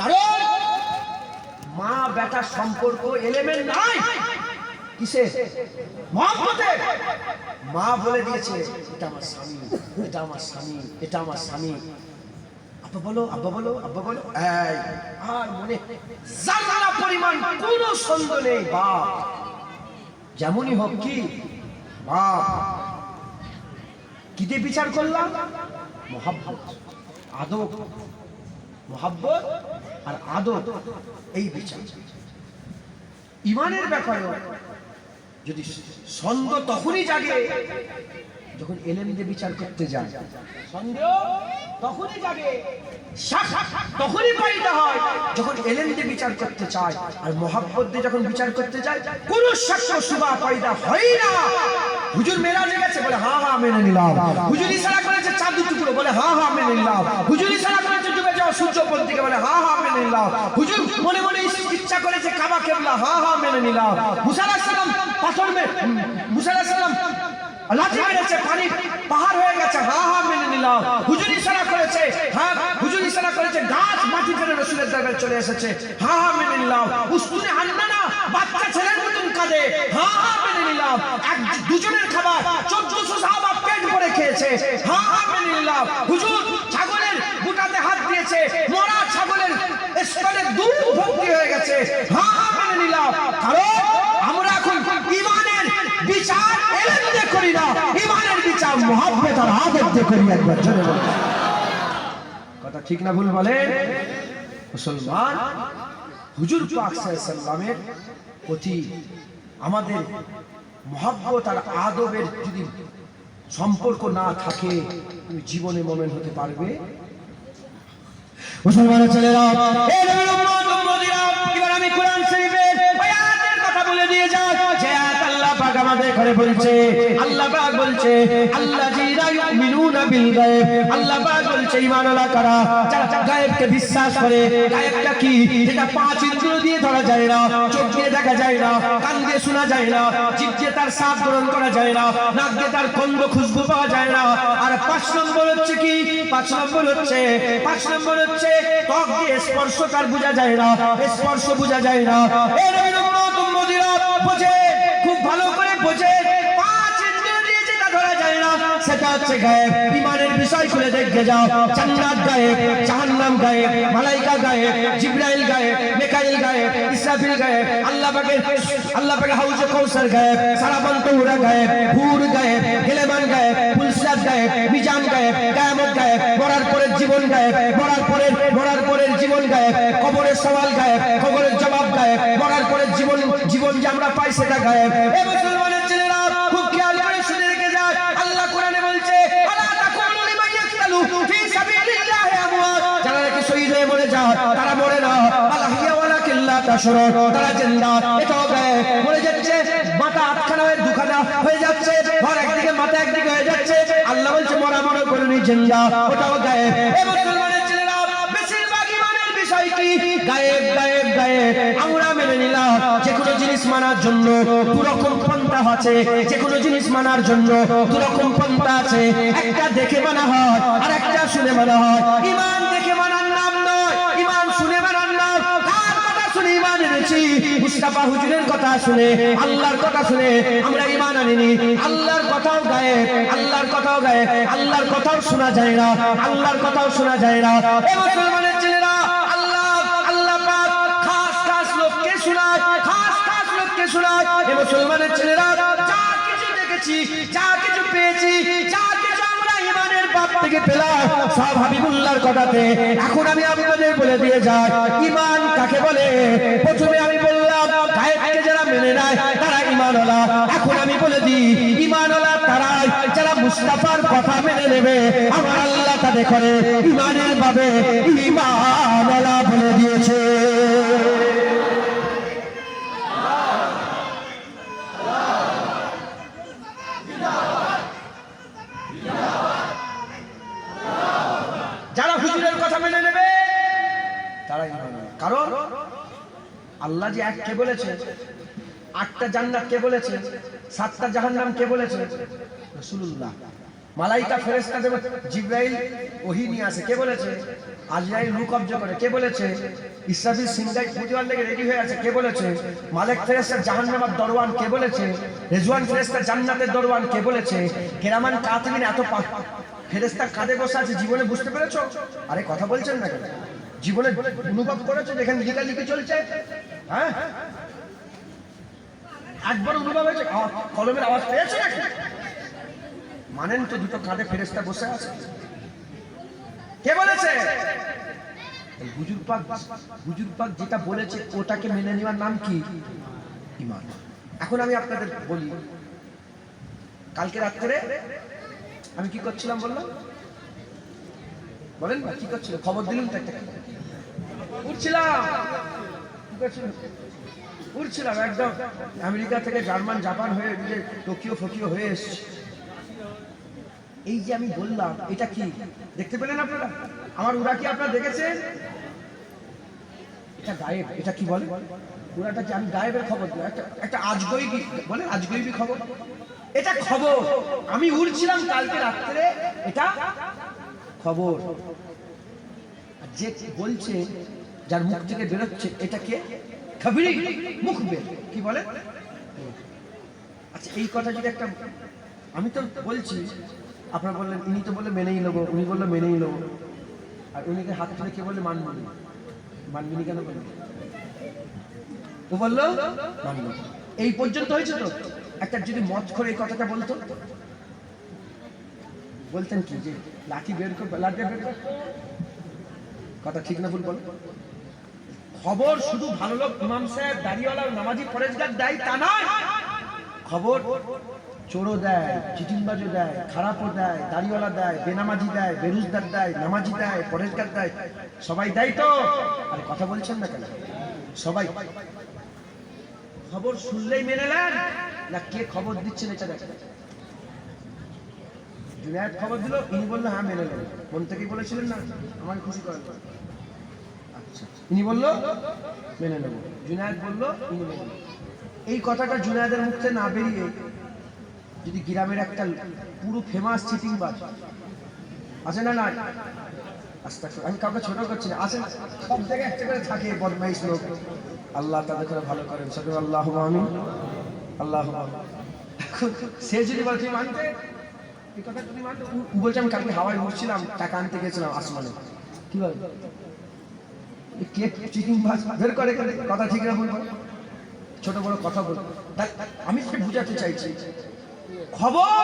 কারণ মা বেটার সম্পর্ক এলিমেন্ট নাই কিসে মহব্বতে। মা বলে দিয়েছে এটা আমার স্বামী, এটা আমার স্বামী, এটা আমার স্বামী। আব্বা বলো, আব্বা বলো, আব্বা বলো, এই আর মনে জাররা পরিমাণ কোনো সন্দেহ নেই বাপ যেমনই হোক কি বাপ। কি দিয়ে বিচার করলাম? মহব্বত, আদব, মহব্বত আর আদব, এই বিচার। ইমানের ব্যাপারে যদি সন্দেহ তখনই জাগে যখন এলেম দিয়ে বিচার করতে যায়। সন্দেহ তখনই জাগে, তখনই পয়দা হয় যখন এলেম দিয়ে বিচার করতে চায়। আর মহব্বত দিয়ে যখন বিচার করতে যায় কোন শাস্ত্র সুবা পয়দা হয় না। হুজুর মেরাজে গেছে বলে হ্যাঁ হ্যাঁ মেনে নিলাম। হুজুর ইশারা করেছে চাঁদ টুকরো বলে হ্যাঁ হ্যাঁ মেনে নিলাম। হুজুর ইশারা করেছে ডুবে যাওয়া সূর্যপথ থেকে বলে হ্যাঁ হ্যাঁ মেনে নিলাম। হুজুর মনে মনে ইচ্ছা করেছে কাবা কেবলা হ্যাঁ হ্যাঁ মেনে নিলাম। মুসা আলাইহিস সালাম পাথর মুসা আলাইহিস সালাম লাঠি মেরেছে পানি পাহাড় হয়ে গেছে হ্যাঁ হ্যাঁ মেনে নিলাম। হুজুর ইশারা করেছে, হ্যাঁ হুজুর ইশারা করেছে গাছ মাটি ফেলে রাসূলের দরবারে চলে এসেছে হ্যাঁ হ্যাঁ মেনে নিলাম। উস্তুনে হান্নানা বাচ্চা ছেলের মতন কাঁদে হ্যাঁ হ্যাঁ মেনে নিলাম। এক দুজনের খাবার 1400 সাহাবা পেট ভরে খেয়েছে হ্যাঁ হ্যাঁ মেনে নিলাম। হুজুর ছাগলের বুটাতে হাত দিয়েছে, মরা ছাগলের স্তনে দুধ ভর্তি হয়ে গেছে হ্যাঁ হ্যাঁ মেনে নিলাম। কারণ আমরা এখন ঈমানের বিচার এলেম দিয়ে করি না, ঈমানের বিচার মহব্বত আর আদব দিয়ে করি। একবার জোরে বলুন কথা ঠিক না ভুল বলেন? মুসলমান হুজুর পাক সাল্লাল্লাহু আলাইহি সাল্লামের প্রতি আমাদের মহব্বত আর আদবের যদি সম্পর্ক না থাকে তুমি জীবনে মুমিন হতে পারবে। মুসলমানের ছেলেরা, এই নবীর উম্মত উম্মতিরা, এবার আমি কোরআন শরীফের আয়াতের কথা বলে দিয়ে যাই। যে আয়াত আল্লাহ পাক আমাদের ঘরে বলছে, আল্লাহ পাক বলছে আল্লাযীনা ইউমিনুনা বিল গায়ব। আল্লাহ পাক বলছে ঈমানওয়ালা কারা? যারা গায়েবকে বিশ্বাস করে। গায়েবটা কি? যেটা পাঁচ ইন্দ্রিয় দিয়ে ধরা যায় না, চোখ দিয়ে দেখা যায় না, কান দিয়ে শোনা যায় না, জিভ দিয়ে তার স্বাদ গ্রহণ করা যায় না, নাক দিয়ে তার গন্ধ খুশবু পাওয়া যায় না। আর 5 নম্বর হচ্ছে কি? 5 নম্বর হচ্ছে ত্বক দিয়ে স্পর্শ তার বোঝা যায় না, স্পর্শ বোঝা যায় না। এই নবীর উম্মত উম্মতিরা বোঝে, খুব ভালো করে বোঝে, 5 ইন্দ্রিয় দিয়ে যেটা ধরা যায় না সেটা হচ্ছে গায়েব। ঈমানের বিষয় খুলে দেখে যাও, জান্নাত গায়েব, জাহান্নাম গায়েব, মালাইকা গায়েব, জিবরাইল গায়েব, মিকাইল গায়েব, ইসরাফিল গায়েব, আল্লাহ পাকের হাউজে কাউসার গায়েব, সারাবান তৌরা গায়েব, হুর গায়েব, গিলেমান গায়েব, ফুলসিরাত গায়েব, মিজান গায়েব, কিয়ামত গায়েব, মরার পরের জীবন গায়েব, মরার পরের জীবন গায়েব, কবরের সওয়াল গায়েব, কবরের জবাব গায়েব, মরার পরের জীবন যে আমরা পাই সেটা গায়েব। এই মুসলমানের ছেলেরা খুব খেয়াল করে শুনে রেখে যায়, আল্লাহ কোরআনে বলছে আলা তাকুলু লিমান ইয়াকতালু ফি সাবিলিল্লাহি আমওয়াত। যারা নাকি শহীদ হয়ে মরে যায় তারা মরে না, আল্লাহিয়া ওয়ালাকিন লা তাশউরুন, তারা জিন্দা। এটাও গায়েব, মরে যাচ্ছে, মাথা আটখানা হয়ে দুখানা হয়ে যাচ্ছে, আর একদিকে মাথা একদিকে হয়ে যাচ্ছে, আল্লাহ বলছে মরা করেনি জিন্দা, ওটাও গায়েব। এই মুসলমানের ছেলেরা বেশিরভাগ ঈমানের বিষয় কি? গায়েব গায়েব গায়েব। আমরা মেনে নিলাম যে কোনো জিনিস মানার জন্য দুরকম পন্থা আছে, যে কোনো জিনিস মানার জন্য দুরকম পন্থা আছে। একটা দেখে মানা হয় আর একটা শুনে মানা হয়। ঈমান দেখে মানার নাম নয়, ঈমান শুনে মানার নাম। কার কথা শুনে ঈমান এনেছি? মুস্তাফা হুজুরের কথা শুনে, আল্লাহর কথা শুনে আমরা ঈমান আনিনি। আল্লাহর কথাও গায়েব, আল্লাহর কথাও গায়েব, আল্লাহর কথাও শোনা যায় না, আল্লাহর কথাও শোনা যায় না। এই মুসলমানের ছেলেরা, আল্লাহ পাক খাস লোককে শোনায়, খাস লোককে শোনায়। এই মুসলমানের ছেলেরা যা কিছু দেখেছি, যা কিছু পেয়েছি, যা কিছু আমরা ঈমানের বাপ থেকে পেলাম সব হাবিবুল্লাহর কথাতে। এখন আমি আপনাদের বলে দিয়ে যাই ঈমান কাকে বলে। প্রথমে আমি বললাম গায়েবকে যারা মেনে নেয় তারা ঈমানওয়ালা। এখন আমি বলে দিই ঈমানওয়ালা তারাই যারা মুস্তাফার কথা মেনে নেবে। আমার আল্লাহ তাদের করে ঈমানের ভাবে ঈমানওয়ালা বলে দিয়েছে। যারা হুজুরের কথা মেনে নেবে তারা ঈমানওয়ালা। কারণ আল্লাহ যে এক কে বলেছে, 8টা জান্নাত কে বলেছে, 7টা জাহান্নাম কে বলেছে? রাসূলুল্লাহ। মালাইকা ফেরেশতা দেব জিবরাইল ওহী নিয়ে আসে, কে বলেছে? আজরাইল রূহ কবজা করে, কে বলেছে? ইসরাফিল সিংহাই ফুটিওয়ার লেগে রেডি হয়ে আছে, কে বলেছে? মালিক ফেরেশতা জাহান্নামের দরওয়ান, কে বলেছে? রিজওয়ান ফেরেশতা জান্নাতের দরওয়ান, কে বলেছে? কিরামান কাতিবিন এত ফেরেশতা কাঁধে বসে আছে, জীবনে বুঝতে পেরেছো? আরে কথা বলছেন না কেন? জীবনে অনুভব করেছো যেখানে লেখালেখি চলছে? হ্যাঁ, একবার অনুভব হয়েছে? কলমের আওয়াজ পেয়েছো নাকি? মানেন তো দুটো কাঁধে ফেরেশতা বসে আছে। কে বলেছে? হুজুর পাক যেটা বলেছে ওটাকে মেনে নেওয়ার নাম কি? ঈমান। এখন আমি আপনাদের বলি, কালকে রাত্রে আমি কি করছিলাম বললাম? বলেন না কি করছিলাম? খবর দিলাম তো একটা, উড়ছিলাম একদম আমেরিকা থেকে জার্মান জাপান হয়ে টোকিও ফকিও হয়ে এসছি। এই যে আমি বললাম এটা কি দেখতে পেলেন আপনারা? আমার উড়া কি আপনারা দেখেছেন? এটা গায়েব। এটা কি বলে উড়াটা? যে আমি গায়েবের খবর দিই, একটা আজগইবি বলে, আজগইবি খবর। এটা খবর আমি উড়ছিলাম কালকে রাত্রে, এটা খবর। যে বলছে, যার মুখ থেকে বেরোচ্ছে, এটা কে? খবরি মুখবের, কি বলে? আচ্ছা, এই কথা যদি একটা, আমি তো বলছি, আপনারা বললেন, ইনি তো বললে মেনেই নেবো, উনি বললো মেনেই নেবো, আর উনিকে হাত ধরে কে বললে মানবনি? মানবিনি কেন বললো? ও বললো মানব। এই পর্যন্ত হয়েছে তো। একটা যদি মত করে এই কথাটা বলতো, বলতেন কি যে লাঠি বের কর, লাঠি বের কর। কথা ঠিক না ভুল বলো? খবর শুধু ভালো লোক, ইমাম সাহেব, দাড়িওয়ালা, নামাজি, পরেশগার দেয় তা নয়। খবর চোরও দেয়, চিটিংবাজও দেয়, খারাপও দেয়, দাড়িওয়ালা দেয়, বেনামাজি দেয়, বেরুজদার দেয়, নামাজি দেয়, পরেশগার দেয়, সবাই দেয় তো। আরে কথা বলছেন না কেন? সবাই। খবর শুনলেই মেনে নেন না কে খবর দিচ্ছেন এটা দেখেন। জুনায়েদ খবর দিল, ইনি বললো হ্যাঁ মেনে নেন। মন থেকেই বলেছিলেন না আমাকে খুশি করেন। আচ্ছা, ইনি বললো মেনে নেব, জুনায়েদ বললো ইনি মেনে নেব। এই কথাটা জুনায়েদের মুখ থেকে না বেরিয়ে যদি গ্রামের একটা পুরো ফেমাস চিটিংবাজ আছে না, না আমি কাউকে ছোট করছি না, আসেন সব জায়গায় একটা করে থাকে বদমাইশ লোক, আল্লাহ তাদের করে ভালো করেন, সকল আল্লাহ আমিন, আল্লাহ। সে যদি বলে তুমি মানতে, এই কথা তুমি মানতে, বলছে আমি কালকে হাওয়ায় উঠছিলাম, টাকা আনতে গেছিলাম আসমানে, কি বলে কে চিটিংবাজ বের করে কথা ঠিক না বলবো, ছোট বড় কথা বলবো। আমি সেটা বুঝাতে চাইছি, খবর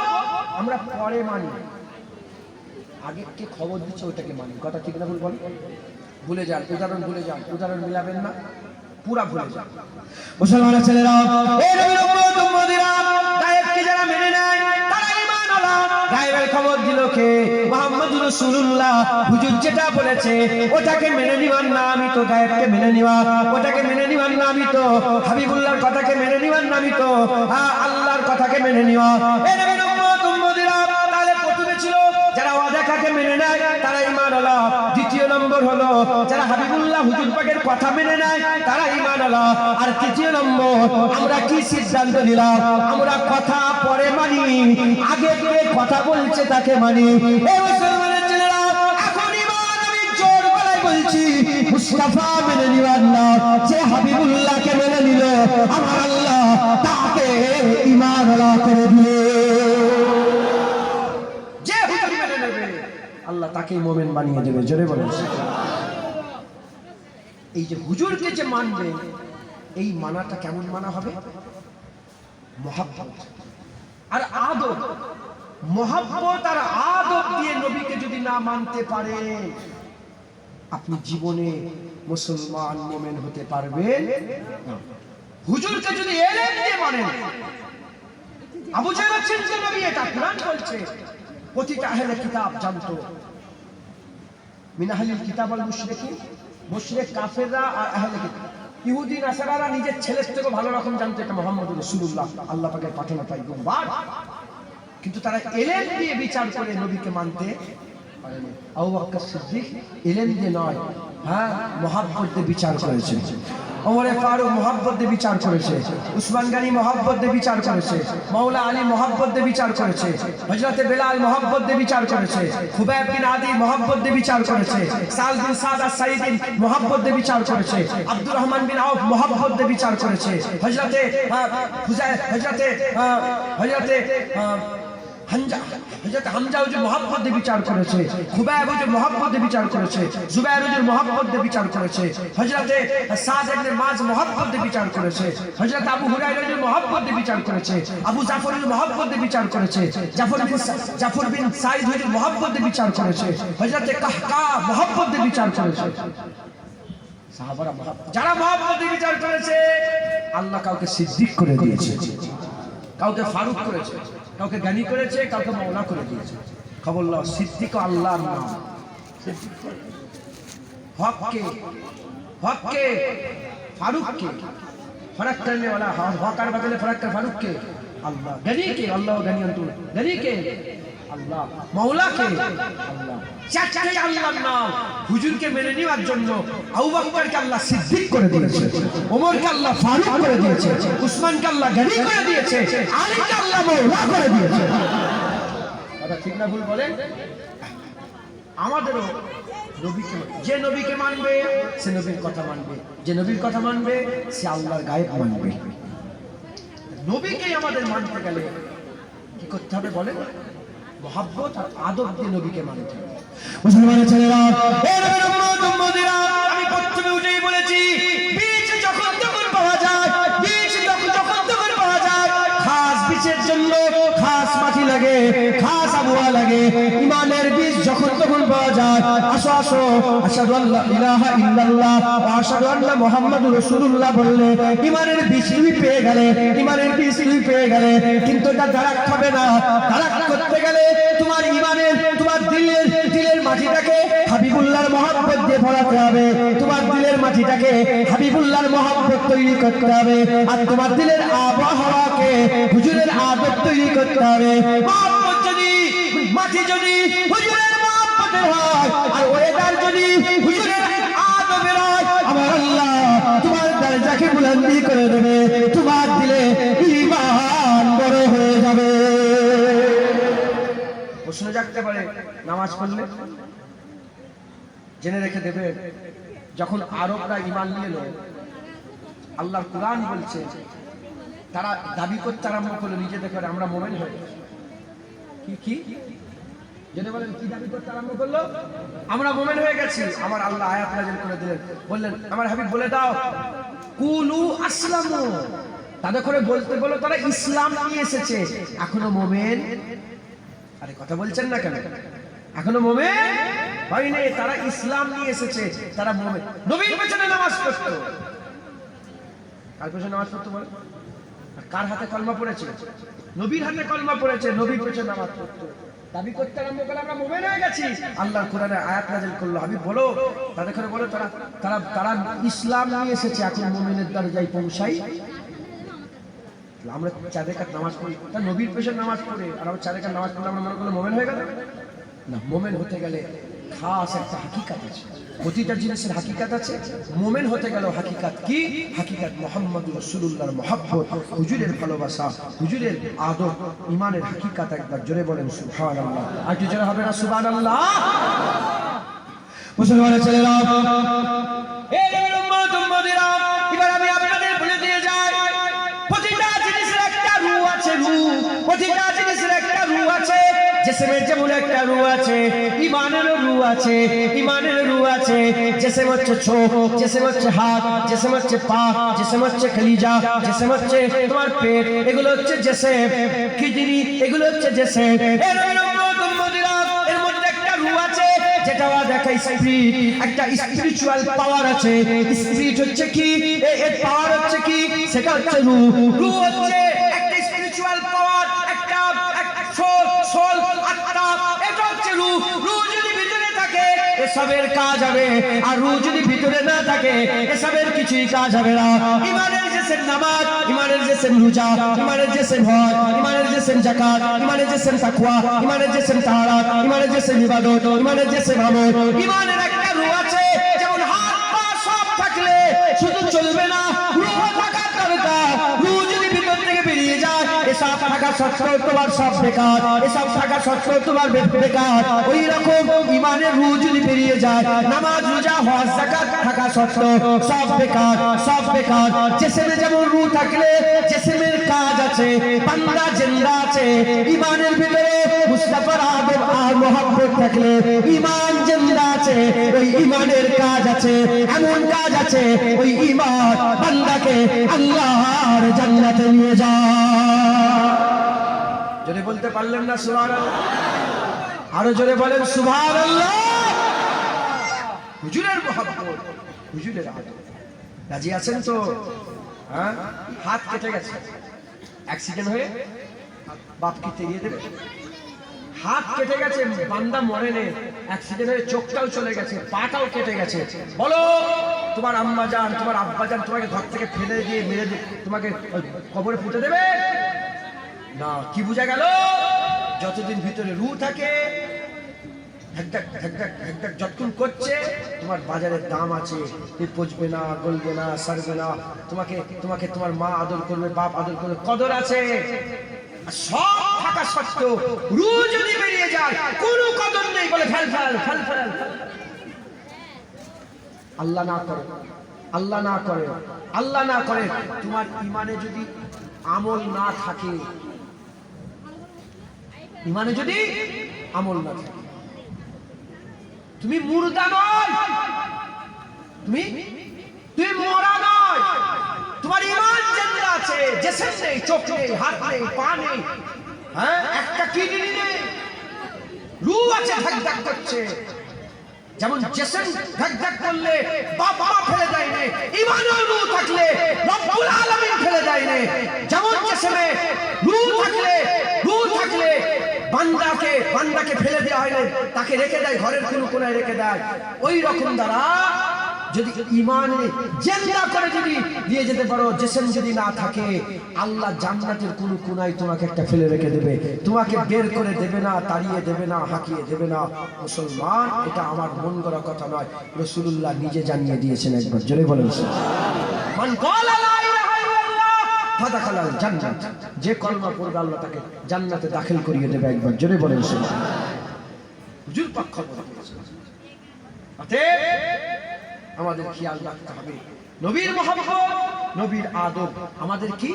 আমরা পরে মানি, আগে কে খবর দিচ্ছে ওইটাকে মানি। কথা ঠিক না ভুল বল? ভুলে যান, উদাহরণ ভুলে যান, উদাহরণ মিলাবেন না, পুরা ভুলে যান। মুসলমানের ছেলেরা, এই নবীর উম্মত উম্মতিরা, গায়েবকে যারা মেনে নেয় তারা ঈমানওয়ালা। গায়েবের খবর দিল কে? মুহাম্মদুর রাসূলুল্লাহ। হুজুর যেটা বলেছে ওটাকে মেনে নিবার নামই তো গায়েবকে মেনে নেওয়া, ওটাকে মেনে নিবার নামই তো হাবিবুল্লাহর কথাকে মেনে নিবার নামই তো আল্লাহর কথাকে মেনে নেওয়া। এই নবীর উম্মত উম্মতিরা, তাহলে প্রথমে ছিল যারা ওয়াদাকে মেনে নেয় তারা ঈমানওয়ালা। দ্বিতীয় নম্বর হলো যারা হাবিবুল্লাহ হুজুর পাকের কথা মেনে নেয় তারা ঈমানওয়ালা। আর তৃতীয় নম্বর, আমরা কি সিদ্ধান্ত নিলাম? আমরা কথা পরে মানি, আগে কে কথা বলছে তাকে মানি। এই মুসলমানের ছেলেরা, এখন ঈমান আমি জোর গলায় বলছি, মুস্তাফা মেনে নিবার না, যে হাবিবুল্লাহকে মেনে নিল আমার আল্লাহ তাকে ঈমানওয়ালা করে দিলে। আল্লাহ তাকেই মুমিন বানিয়ে দেবে। জোরে বলেন। এই যে হুজুরকে যে মানবে, এই মানাটা কেমন মানা হবে? মহব্বত আর আদব। মহব্বত আর আদব দিয়ে নবীকে যদি না মানতে পারে, আপনি জীবনে মুসলমান মুমিন হতে পারবেন না। হুজুরকে যদি এলেম দিয়ে মানেন, আবু জাহেল চিনতো নবী, এটা কুরআন বলছে। প্রতিটা আহলে কিতাব জানতো, মিন আহলিল কিতাব ওয়াল মুশরিকিন, মুশরিক কাফেররা আর আহলে কিতাব, ইহুদি নাসারারা নিজের ছেলের থেকে ভালো রকম জানতো এটা মুহাম্মদুর রাসূলুল্লাহ, আল্লাহ পাকের পাঠানো পয়গম্বর। কিন্তু তারা ইলম দিয়ে বিচার করে নবীকে মানতে পারেনি। আবু বকর সিদ্দিক ইলম দিয়ে নয়, হ্যাঁ মহব্বত দিয়ে বিচার করেছেন। ওমরে ফারুক মোহাব্বত দিয়ে বিচার করেছে, উসমান গনি মোহাব্বত দিয়ে বিচার করেছে, মাওলা আলী মোহাব্বত দিয়ে বিচার করেছে, হযরতে বেলাল মোহাব্বত দিয়ে বিচার করেছে, খুবাইব বিন আদি মোহাব্বত দিয়ে বিচার করেছে, সাল বিন সাদ আস-সাইদি মোহাব্বত দিয়ে বিচার করেছে, আব্দুর রহমান বিন আউফ মোহাব্বত দিয়ে বিচার করেছে, হযরতে হামজা হুজুর মোহাব্বত দিয়ে বিচার করেছে, খুবাইব হুজুর মোহাব্বত দিয়ে বিচার করেছে, জুবাইর হুজুর মোহাব্বত দিয়ে বিচার করেছে, হযরতে সাদ ইবনে মাজ মোহাব্বত দিয়ে বিচার করেছে, হযরত আবু হুরায়রা হুজুর মোহাব্বত দিয়ে বিচার করেছে, আবু জাফর হুজুর মোহাব্বত দিয়ে বিচার করেছে, জাফর বিন সাইদ হুজুর মোহাব্বত দিয়ে বিচার করেছে, হযরতে কাহকা মোহাব্বত দিয়ে বিচার করেছে। সাহাবারা যারা মোহাব্বত দিয়ে বিচার করেছে, আল্লাহ কাউকে সিদ্দিক করে দিয়েছে, কাউকে ফারুক করেছে, কাউকে জ্ঞানী করেছে, কাউকে মাওলা করে দিয়েছে। খবর লো, সিদ্দিক আল্লাহর নাম। হককে ফারুককে फर्क करने वाला, हक और बदले फर्क कर फारूक के अल्लाह, गनी के अल्लाह, गनी अंतु गनी के अल्लाह, मौला के अल्लाह, চারটি আল্লাহর নাম। হুজুরকে মেনে নেওয়ার জন্য আবু বকরকে আল্লাহ সিদ্দিক করে দিয়েছে, ওমরকে আল্লাহ ফারুক করে দিয়েছে, উসমানকে আল্লাহ গনি করে দিয়েছে, আলীকে আল্লাহ মওলা করে দিয়েছে। কথা ঠিক না ভুল বলেন? আমাদেরও নবীকে, যে নবীকে মানবে সে নবীর কথা মানবে, যে নবীর কথা মানবে সে আল্লাহর গায়েব মানবে। নবীকে আমাদের মানতে গেলে কি করতে হবে বলেন? মোহাব্বত আর আদব দিয়ে নবীকে মানতে হবে। মুসলমানের ছেলেরা, এ নবীর উম্মত উম্মতিরা, আমি প্রথমে উঠেই বলেছি, বীজ যখন তখন পাওয়া যায়, বীজ যখন তখন পাওয়া যায়, খাস বীজের জন্য খাস মাটি লাগে, খাস আবহাওয়া লাগে। ইমানের বীজ যখন তখন পাওয়া যায়, আসো আসো, আশহাদু আল্লা ইলাহা ইল্লাল্লাহ ওয়া আশহাদু আন্না মুহাম্মাদুর রাসূলুল্লাহ বললে ইমানের বীজ তুমি পেয়ে গেলে, ইমানের বীজ তুমি পেয়ে গেলে। কিন্তু এটা দাঁড়াক খাবে না। দাঁড়াক করতে গেলে তোমার ইমানের, তোমার দিলের মাটিটাকে হাবিবুল্লাহর মহব্বত দিয়ে ভরাতে হবে, তোমার দিলের মাটিটাকে হাবিবুল্লাহর মহব্বত তৈরি করতে হবে, আর তোমার দিলের আবহাওয়াকে হুজুরের আদব তৈরি করতে হবে। মহব্বত যদি, মাটি যদি হুজুরের মহব্বতের হয়, আর ওয়েদার যদি হুজুরের আদবের হয়, আমার আল্লাহ তোমার দরজাকে বুলন্দি করে দেবে, তোমার দিলে ঈমান বড় হয়ে যাবে। প্রশ্ন জাগতে পারে, নামাজ পড়লে জেনে রেখে দেবে, যখন আরবরা ঈমান নিল, আল্লাহর কুরআন বলছে তারা দাবি করতে আরম্ভ করলো নিজেদের করে, আমরা মুমিন হয়ে গেছি। কি জেনে বলেন, কি দাবি করতে আরম্ভ করলো? আমরা মুমিন হয়ে গেছি। আমার আল্লাহ আয়াত নাযিল করে দিলেন, বললেন আমার হাবিব বলে দাও, কুলু আসলামু, তাদের করে বলতে বলো তারা ইসলাম নিয়ে এসেছে, এখনো মুমিন। আরে কথা বলছেন না কেন? এখনো মুমিন হয়নি, তারা ইসলাম নিয়ে এসেছে, তারা মুমিন। নবীর পেছনে নামাজ পড়তো, কার পেছনে নামাজ পড়তো বলে? আর কার হাতে কলমা পড়েছে? নবীর হাতে কলমা পড়েছে, নবীর পেছনে নামাজ পড়তো। দাবি করতে আরম্ভ করলে আমরা মুমিন হয়ে গেছি। আল্লাহর কোরআনে আয়াত নাযিল করলো, হাবিব বলো তাদের করে বলো তারা ইসলাম নিয়ে এসেছে, এখন মুমিনের দরজায় পৌঁছাই। আমরা 4 রাকাত নামাজ পড়ি, তার নবীর পেছনে নামাজ পড়ে, আর আমরা 4 রাকাত নামাজ পড়লে আমরা মনে করলে মুমিন হয়ে গেল না। মুমিন হতে গেলে খাস একটা হাকিকাত আছে, প্রতিটা জিনিসের হাকিকাত আছে। মুমিন হতে গেল হাকিকাত কি? হাকিকাত মুহাম্মদুর রাসূলুল্লাহর মহব্বত, হুজুরের ভালোবাসা, হুজুরের আদব, ঈমানের হাকিকাত। একবার জোরে বলেন সুবহানাল্লাহ। আর কি জোরে হবে না সুবহানাল্লাহ? মুসলমানের ছেলেরা, এই নবীর উম্মত উম্মতিরা, এবার আমি আপনাদের বলে দিয়ে যাই, প্রতিটা জিনিসের একটা রূহ আছে, রূহ, প্রতিটা জিনিসের একটা রূহ আছে। জিসমের যেমন একটা রূহ আছে, ঈমানের রূহ আছে, ঈমানের রূহ আছে। জিসম হচ্ছে চোখ, জিসম হচ্ছে হাত, জিসম হচ্ছে পা, জিসম হচ্ছে কলিজা, জিসম হচ্ছে তোমার পেট, এগুলো হচ্ছে জিসম। কিডনি, এগুলো হচ্ছে জিসম। এর মধ্যে একটা রূহ আছে, যেটা দেখা স্পিরিট, একটা স্পিরিচুয়াল পাওয়ার আছে। স্পিরিট হচ্ছে কি? এর পাওয়ার হচ্ছে কি? সেটা হচ্ছে রূহ। রূহ হচ্ছে একটা স্পিরিচুয়াল পাওয়ার, একটা সোল, আত্মা, এটা হচ্ছে রূহ। রূহ যদি ভিতরে থাকে এসবের কাজ হবে, আর রূহ যদি ভিতরে না থাকে এসবের কিছুই কাজ হবে না। ঈমানের জিসম নামাজ, ঈমানের জিসম রোজা, ঈমানের জিসম হজ, ঈমানের জিসম যাকাত, ঈমানের জিসম তাকওয়া, ঈমানের জিসম তাহারাত, ঈমানের জিসম ইবাদত, ঈমানের জিসম আমল। ঈমানের একটা রূহ আছে, যেমন হাত পা সব থাকলে শুধু চলবে না, থাকা সত্ত্বেও তোমার সব বেকার, এসব থাকা সত্ত্বেও তোমার বেকার। ওই রকম ইমানের রূহ যদি বেরিয়ে যায়, নামাজ রোজা হজ যাকাত থাকা সত্ত্বেও সব বেকার, সব বেকার। জিসমে যেমন রূহ থাকলে জিসমের কাজ আছে, বান্দা জিন্দা আছে। ইমানের ভিতরে মুস্তাফার আদব আর মোহাব্বত থাকলে ইমান জিন্দা আছে, ওই ইমানের কাজ আছে, এমন কাজ আছে ওই ইমান বান্দাকে আল্লাহর জান্নাতে নিয়ে যায়। জোরে বলতে পারলেন না সুবহানাল্লাহ? আরো জোরে বলেন সুবহানাল্লাহ। হুজুরের মোহাব্বত, হুজুরের আদব। রাজি আছেন তো? হ্যাঁ, হাত কেটে গেছে অ্যাক্সিডেন্ট হয়ে, বাপ কি তেড়িয়ে দেবে? হাত কেটে গেছে, বান্দা মরে নেই, অ্যাক্সিডেন্ট হয়ে চোখটাও চলে গেছে, পাটাও কেটে গেছে। বলো তোমার আম্মা জান, তোমার আব্বা জান তোমাকে ঘর থেকে ফেলে দিয়ে মেরে দিয়ে তোমাকে কবরে পুঁতে দেবে না? কি বোঝা গেল? যতদিন ভিতরে রূহ থাকে, ঢাক ঢাক যতক্ষণ করছে, তোমার বাজারের দাম আছে, পচবে না, গলবে না, সারবে না। তোমাকে তোমাকে তোমার মা আদর করবে, বাপ আদর করবে, কদর আছে। সব থাকা সত্ত্বেও রূহ যদি বেরিয়ে যায়, কোনো কদর নেই, বলে ফেল ফেল ফেল ফেল। আল্লাহ না করে, আল্লাহ না করে, আল্লাহ না করে। তোমার ইমানে যদি আমল না থাকে, ইমানে যদি আমল না থাকে, তুমি মুর্দা নয়, তুমি মরা নয়, তোমার ইমান জিন্দা আছে। জিসম নেই, চোখ নেই, হাত নেই, পা নেই, হ্যাঁ, একটা কিডনি নেই, রূহ আছে, ধাক ধাক করছে। যেমন জিসম ধাক ধাক করলে বাবা ফেলে দেয় না, ইমানের রূহ থাকলে রব্বুল আলামিন ফেলে দেয় না। যেমন জিসমে রূহ থাকলে বান্দাকে ফেলে দেওয়া হয় না, তাকে রেখে দেয়, ঘরের কোনো কোনায় রেখে দেয়। ওই রকম দ্বারা যদি ইমানে জিন্দা করে যদি দিয়ে যেতে পারো, জিসম যদি না থাকে, আল্লাহ জান্নাতের কোনো কোনায় তোমাকে একটা ফেলে রেখে দেবে, তোমাকে বের করে দেবে না, তাড়িয়ে দেবে না, হাঁকিয়ে দেবে না। মুসলমান, এটা আমার মন গড়া কথা নয়, রাসূলুল্লাহ নিজে জানিয়ে দিয়েছেন। একবার জোরে বলেন মান ক্বালা লা ইলাহা ইল্লাল্লাহ ফাদাখালাল জান্নাত। যে কলমা পড়বে আল্লাহ তাকে জান্নাতে দাখিল করিয়ে দেবে। একবার জোরে বলেন সুবহানাল্লাহ। হুজুর পক্ষ অতএব আমাদের খেয়াল রাখতে হবে, নবীর মহব্বত, নবীর আদব আমাদের কি?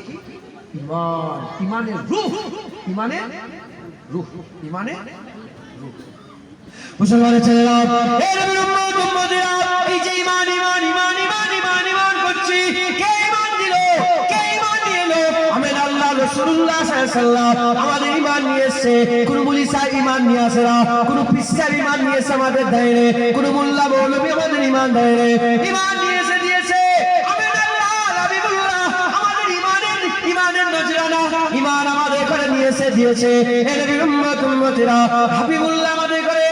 ইমান, ইমানের রূহ, ইমানের রূহ, ইমানের রূহ। মুসলমানের ছেলেরা, এই নবীর উম্মত উম্মতেরা, এই যে ইমান ইমান ইমান ইমান ইমান ইমান করছি, কে ইমান দিল? কে ইমান দিয়ে এলো? আমের আল্লাহ রাসূলুল্লাহ সাল্লাল্লাহু আলাইহি ওয়াসাল্লাম আমাদের ইমান নিয়ে এসেছে। কোন মুলি সাহেব ইমান নিয়ে আসে না, কোন পীর সাহেব ইমান নিয়ে এসে আমাদের দেয় না, কোন মোল্লা মৌলবী আমাদের ইমান দেয় না। ইমান নিয়ে এসে দিয়েছে আমের আল্লাহ হাবিবুল্লাহ, আমাদের ইমানের নজরানা, ইমান আমাদের ঘরে নিয়ে এসে দিয়েছে। এই নবীর উম্মত উম্মতেরা, হাবিবুল্লাহ আমাদের ঘরে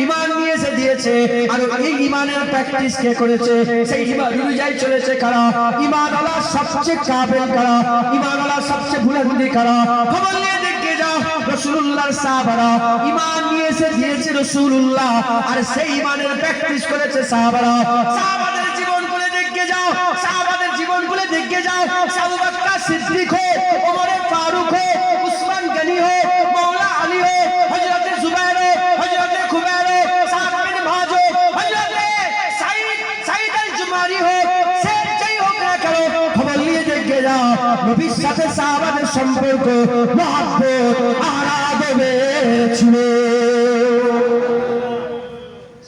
ইমান নিয়ে এসে দিয়েছে। আর এই ইমানের প্র্যাকটিস কে করেছে? সেই ইমান অনুযায়ী চলেছে কারা? ইমানওয়ালা সবচেয়ে কাবিল কারা? ইমানওয়ালা সবচেয়ে ভুলাভুলি কারা? খবর নিয়ে দেখে যাও, রাসূলুল্লাহর সাহাবারা ইমান নিয়ে এসে দিয়েছে রাসূলুল্লাহ, আর সেই ইমানের প্র্যাকটিস করেছে সাহাবারা। সাহাবাদের জীবনগুলো দেখে যাও, সাহাবাদের জীবনগুলো দেখে যাও। আবু বকর সিদ্দিক হো, ওমর ফারুক হো, উসমান গনি হো, মাওলা আলী হো, হযরত জুবাইর হো, হযরত খুবাইর হো, সাদ বিন মুআয হো, হযরত সাঈদ আল-জুমারি হো, সে যেই হোক না কেন, খবর নিয়ে দেখে যাও নবীর সাথে সাহাবাদের সম্পর্ক মহব্বত আর আদবের ছিল।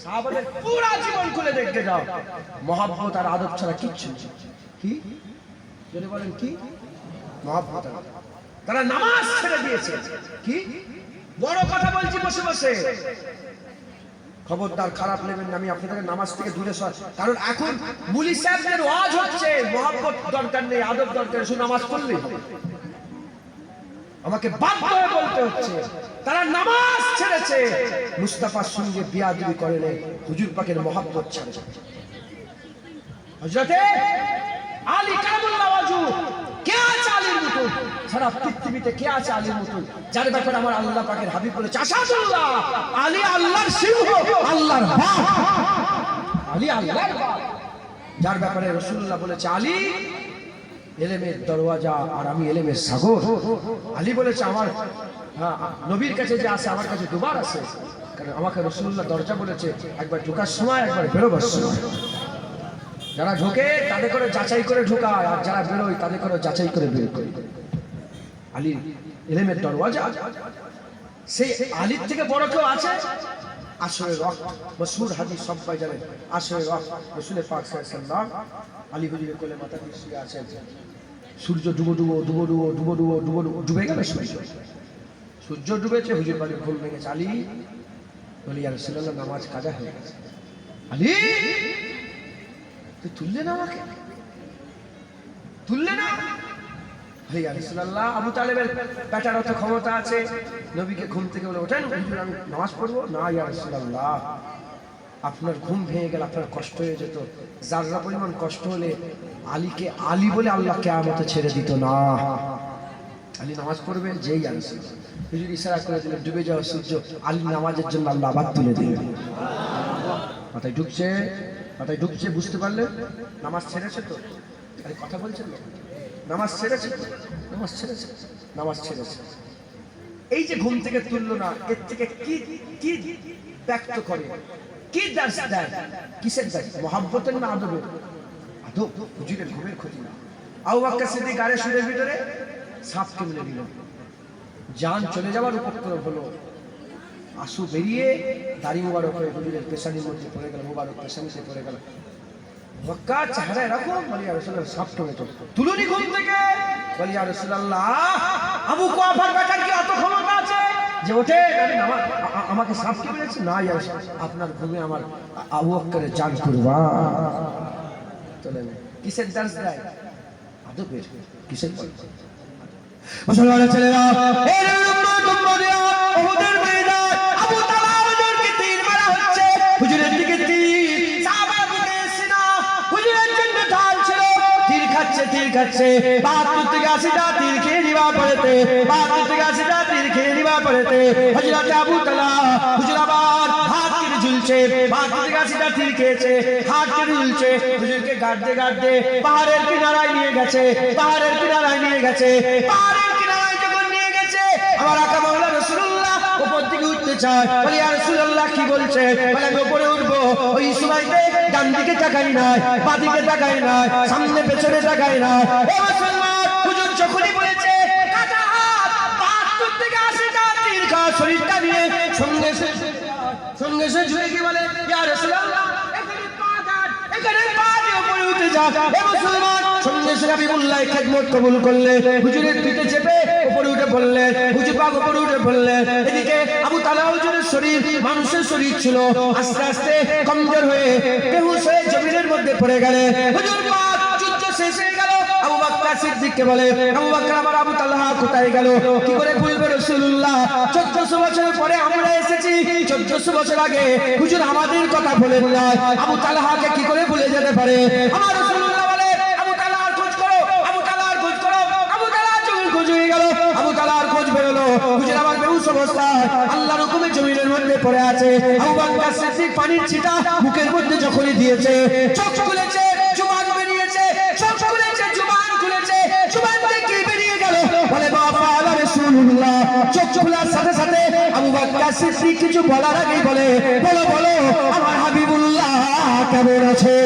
সাহাবাদের পুরো জীবন খুলে দেখতে যাও, মহব্বত আর আদব ছাড়া কিচ্ছু নেই। কি যদি বলেন কি? মহব্বত। তারা নামাজ ছেড়ে দিয়েছে। কি বড় কথা বলছি বসে বসে, খবরদার খারাপ নেবেন না, আমি আপনাদের নামাজ থেকে দূরে সর। কারণ এখন মুলি সাহেবদের ওয়াজ হচ্ছে, মহব্বত দরকার নেই, আদব দরকার, শুধু নামাজ পড়লেই হবে। আমাকে বাধ্য হয়ে বলতে হচ্ছে, তারা নামাজ ছেড়েছে, মুস্তাফার সঙ্গে বিয়াদবি করে নেই, হুজুর পাকের মহব্বত ছেড়েছে। হযরতে আলী কারামাল্লাহু ওয়াজহু, কে আছে আলীর মতো? সারা পৃথিবীতে কে আছে আলীর মতো? যার ব্যাপারে আমার আল্লাহ পাকের হাবিব বলেছে আসাদুল্লাহ, আলী আল্লাহর সিংহ, আল্লাহর বাপ, আলী আল্লাহর বাপ। যার ব্যাপারে রাসূলুল্লাহ বলেছে আলী এলেমের দরওয়াজা আর আমি এলেমের সাগর। আলী বলেছে আমার নবীর কাছে যে আসে আমার কাছে দুবার আসে, কারণ আমাকে রাসূলুল্লাহ দরজা বলেছে একবার ঢোকার সময় একবার বেরোবার সময়। যারা ঢোকে তাদের করে যাচাই করে ঢোকায়, আর যারা বেরোয় তাদের করে যাচাই করে বের করে। আলী এলেমের দরওয়াজা। সেই আলীর থেকে বড় কেউ আছে? আসরের ওয়াক্ত, মশহুর হাদিস সবাই জানেন। আসরের ওয়াক্ত রাসূল পাক সাল্লাল্লাহু আলাইহি ওয়াসাল্লাম আলী হুজুরের কোলে মাথা দিয়ে শুয়ে আছেন। সূর্য ডুবে গেল। সূর্য ডুবেছে, হুজুর বাড়ির ঘুম ভেঙেছে। আলী বলি ইয়া রাসূলুল্লাহ নামাজ কাজা হয়ে গেছে। আলী তুই তুললে না আমাকে, তুললে না? ইয়া রাসূলুল্লাহ আবু তালেবের বেটার অত ক্ষমতা আছে, নবীকে ঘুম থেকে বলে ওঠেন হুজুর আমি নামাজ পড়বো না। ইয়া রাসূলুল্লাহ আপনার ঘুম ভেঙে গেল, আপনার কষ্ট হয়ে যেত। যারা পরিমাণ কষ্ট হলে আলীকে আলী বলে আল্লাহ কিয়ামতে ছেড়ে দিত না। আলী নামাজ পড়বেন, যেই ইয়া রাসূলুল্লাহ হুজুর ইশারা করে দিলেন ডুবে যাওয়া সূর্য, আলী নামাজের জন্য আল্লাহ আবার তুলে দিলেন। মাথায় ঢুকছে, বুঝতে পারলেন নামাজ ছেড়েছে তো? আরে কথা বলছেন না, নামাজ ছেড়েছে। এই যে ঘুম থেকে তুললো না, এর থেকে কি ব্যক্ত করে, কি দার্স দেয়? কিসের দার্স? মহব্বতের না আদবের? আদব। হুজুরের ঘুমের ক্ষতি না। আবু বকর সিদ্দিক গাড়ি সুরের ভিতরে সাপ কেমনে দিল, জান চলে যাওয়ার উপক্রম হলো। আঁসু বেরিয়ে দাড়ি মুবারক হয়ে হুজুরের পেশানির মধ্যে পড়ে গেল, মুবারক পেশানিতে পড়ে গেল। মক্কা চেহারা এরকম, বলি ইয়া রাসূলুল্লাহ সাপ টমেটো তুলুনি ঘুম থেকে। বলি ইয়া রাসূলুল্লাহ আবু কুয়াফার বেটার কি অত ক্ষমতা আছে যে ওঠে আমাকে সাপ কি বলেছে? না ইয়া রাসূলুল্লাহ আপনার ঘুমে আমার আবু বকরের জান কুরবান। চলেন কিসের দার্স দেয়? আদবের। কিসের? মুসলমানের ছেলেরা এই উম্মতেরা উহুদের ময়দান আবু তালহা হুজুরকে তীর মারা হচ্ছে, হুজুরের দিকে তীর, সাহাবা বুকে সিনা, হুজুরের জন্য ঢাল ছিল। তীর খাচ্ছে ৭২ থেকে ৮০টা তীর খেয়ে নিবা পড়েতে, ৭২ থেকে ৮০টা তীর খেয়ে নিবা পড়েতে হযরত আবু তালহা হুজুর আবার হাত কেটে ঝুলছে। ৭২ থেকে ৮০টা তীর খেয়েছে, হাত কেটে ঝুলছে। হুজুরকে গাড়তে পাহাড়ের কিনারায় নিয়ে গেছে। পাহাড়ের কিনারায় যখন নিয়ে গেছে আমার আকা মাওলা রাসূলুল্লাহ উপর দিকে উঠতে চায়। বলি ইয়া রাসূলুল্লাহ কি বলছে? বলে আমি উপরে উঠবো। ওই সময়তে ডান দিকে তাকাই নাই, বাঁ দিকে তাকাই নাই, সামনে পেছনে তাকাই নাই। ও মুসলমান, হুজুর যখনই বলেছে কাটা হাত, ৭২ থেকে ৮০টা তীর খাওয়া শরীরটা নিয়ে সঙ্গে সে ঝুলে কি বলে ইয়া রাসূলুল্লাহ এখানে পা দিয়ে উপরে উঠে যা। হে মুসলমান, সঙ্গে সে হাবিবুল্লাহ খেদমত কবুল করলেন, হুজুরের পিঠে চেপে উপরে উঠে পড়লেন, হুজুর পাক উপরে উঠে পড়লেন। এদিকে আবু তালহা হুজুরের শরীর মানুষের শরীর ছিল, আস্তে আস্তে কমজোর হয়ে বেহুশ হয়ে জমিনের মধ্যে পড়ে গেলেন। হুজুর পাক যুদ্ধ শেষ হয়ে গেল। আবু বকর সিদ্দিককে বলে আবু বকর আমার আবু তালহা কোথায় গেল? কি করে বলবে রাসূলুল্লাহ ১৪০০ বছর পরে আমরা এসেছি, ১৪০০ বছর আগে হুজুর আমাদের কথা বলে যায়, আবু তালহাকে কি করে ভুলে যেতে পারে? আমার রাসূলুল্লাহ বলে আবু তালহার খোঁজ করো, আবু তালহার খোঁজ করো। আবু তালহার জমির খোঁজ হয়ে গেল, আবু তালহার খোঁজ বেরোলো। হুজুর আমার বেহুশ অবস্থায় আল্লাহর হুকুমে জমিনের মধ্যে পড়ে আছে। আবু বকর সিদ্দিক পানির ছিটা মুখের মধ্যে যখনই দিয়েছে, চোখ খুলেছে, জুবান বেরিয়েছে, চোখ খুলেছে, জুবান খুলেছে, জুবান থেকে বেরিয়ে গেল। বলে বাবা আল্লাহ রাসূলুল্লাহ চোখ খোলার সাথে সাথে আবু বকর সিদ্দিক কিছু বলার আগেই বলে বলো আমার হাবিবুল্লাহ কেমন আছে?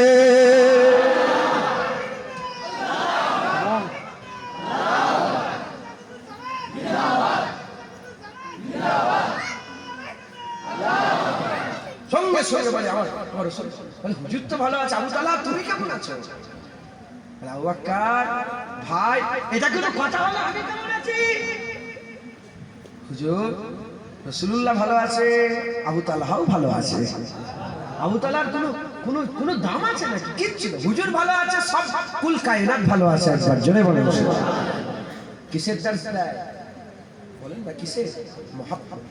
সঙ্গে বলে আমার রাসূল বলে হুজুর তো ভালো আছে, আবু তালহা তুমি কেমন আছো? আবু বকর ভাই এটা কোনো কথা হলো? আমি কেমন আছি? হুজুর রাসূলুল্লাহ ভালো আছে, আবু তালহাও ভালো আছে। আবু তালহার কোনো দাম আছে নাকি? কিচ্ছু না, হুজুর ভালো আছে, সব কুল কায়নাত ভালো আছে। একবার জোরে বলেন কিসের দার্স দেয় বলেন না? কিসের? মুহাব্বত।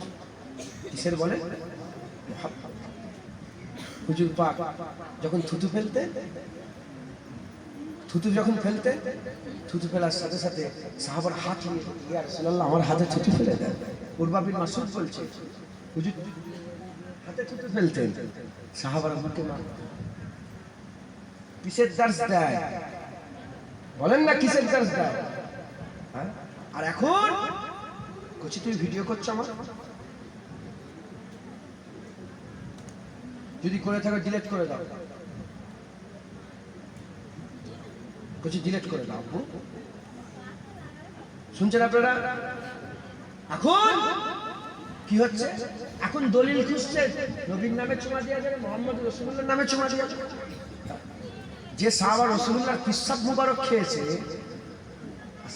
কিসের বলে? মুহাব্বত। হুজুর পাক যখন থুতু ফেলার সাথে সাথে সাহাবার হাত নিয়ে ইয়া রাসূলুল্লাহ আমার হাতে থুতু ফেলে দেন। উরওয়া বিন মাসউদ বলছে হুজুর হাতে থুতু ফেলতেন, সাহাবারা মুখে মারতেন। কিসের দার্স দেয়? বলেন না কিসের দরজ দেয়? হ্যাঁ? আর এখন কচি তুই ভিডিও করছো আমার, যদি করে থাকো ডিলিট করে দাও, কচি ডিলিট করে দাও। শুনছেন আপনারা? এখন কি হচ্ছে? এখন দলিল খুঁজছে নবীর নামে চুমা দেওয়া যাবে, মোহাম্মদ রাসূলুল্লাহর নামে চুমা দেওয়া যাবে। যে সাহাবা রাসূলুল্লাহর পিসাব মুবারক খেয়েছে,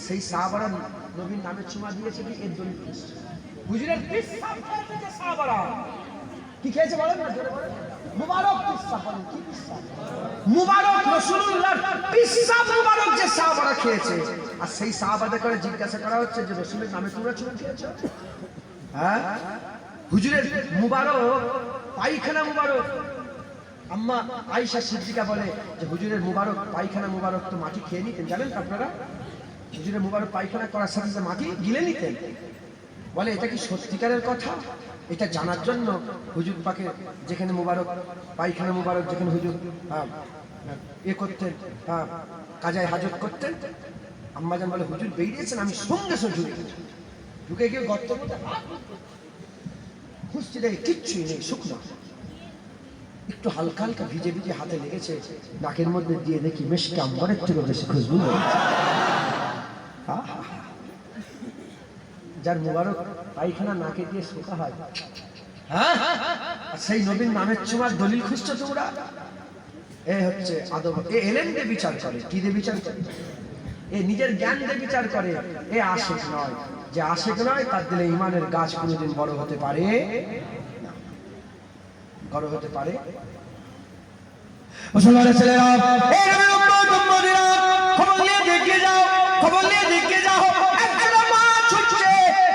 সেই সাহাবারা নবীর নামে চুমা দিয়েছে, কি এর দলিল খুঁজছে। হুজুরের পিসাব খেয়েছে যে সাহাবারা, কি খেয়েছে বলেন না, জোরে বলেন। মুবারক পিসাব, বলেন কি পিসাব? মুবারক রাসূলুল্লাহর পিসাব মুবারক যে সাহাবারা খেয়েছে, আর সেই সাহাবাদের করে জিজ্ঞাসা করা হচ্ছে যে রাসূলের নামে তোমরা চুমা খেয়েছো? হ্যাঁ, হুজুরের মুবারক পায়খানা মুবারক। আম্মা আয়েশা সিদ্দিকা বলে যে হুজুরের মুবারক পায়খানা মুবারক তো মাটি খেয়ে নিতেন, জানেন আপনারা? হুজুরের মুবারক পায়খানা করার সাথে সাথে মাটি গিলে নিতেন। বলে এটা কি সত্যিকারের কথা? এটা জানার জন্য হুজুর পাকে যেখানে মুবারক পায়খানা মুবারক, যেখানে হুজুর করতেন, কাজায় হাজত করতেন, আম্মাজান বলে হুজুর বেরিয়েছেন, আমি সঙ্গে সঙ্গে ঢুকে গিয়ে গর্ত খুঁজছি, দেখি কিচ্ছুই নেই, শুকনো, একটু হালকা হালকা ভিজে ভিজে হাতে লেগেছে, নাকের মধ্যে দিয়ে দেখি মেশকে আম্বরের থেকে বেশি খুশবু। যার মুবারক পায়খানা নাকে দিয়ে শোকা হয়, হ্যাঁ, সেই নবীর নামের চুমার দলিল খুঁজছো তোমরা? এ হচ্ছে আদব। এ এলেন দিয়ে বিচার করে, কি দিয়ে বিচার করে? এ নিজের জ্ঞান দিয়ে বিচার করে। এ আশিক নয়, যে আশিক নয় তার দিলে ইমানের গাছ কোনোদিন বড় হতে পারে না, বড় হতে পারে। মুসলমানের ছেলেরা, এই নবীর উম্মত উম্মতিরা, খবর নিয়ে দেখে যাও, খবর নিয়ে দেখে যাও, একজন মা ছুটছে,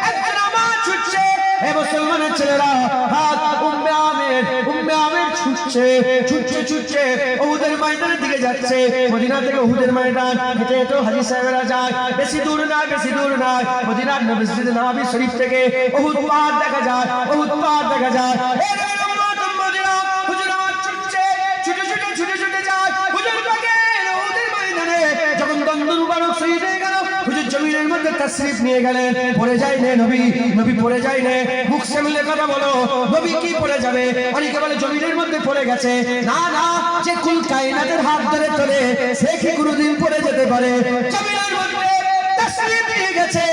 একজন মা ছুটছে। এই মুসলমানের ছেলেরা, হাত উম্মে আমির ছুটছে, ছুটছে ছুটছে উহুদের ময়দানের দিকে যাচ্ছে। মদিনা থেকে উহুদের ময়দান হেঁটে হেঁটে হাজী সাহেবেরা যায়, বেশি দূর না, বেশি দূর না। মদিনার মসজিদ নববী শরীফ থেকে উহুদ পাহাড় দেখা যায়, উহুদ পাহাড় দেখা যায়। এই নবীর উম্মত উম্মতিরা, হুজুর আমার ছুটছে, ছুটে ছুটে ছুটে ছুটে যায় হুজুর পাকের উহুদের ময়দানে। যখন দন্দন মুবারক শহীদ হয়ে গেল, হুজুর জমিনের মধ্যে তাশরীফ নিয়ে গেলেন। পড়ে যায় নে নবী, নবী পড়ে যায় নে, মুখ সামলে কথা বলো, নবী কি পড়ে যাবে? অনেকে বলে জমিনের মধ্যে পড়ে গেছে। না না, যে কুল কায়নাতের হাত ধরে চলে সে কি কোনোদিন পড়ে যেতে পারে? জমিনের মধ্যে তাশরীফ নিয়ে গেছে,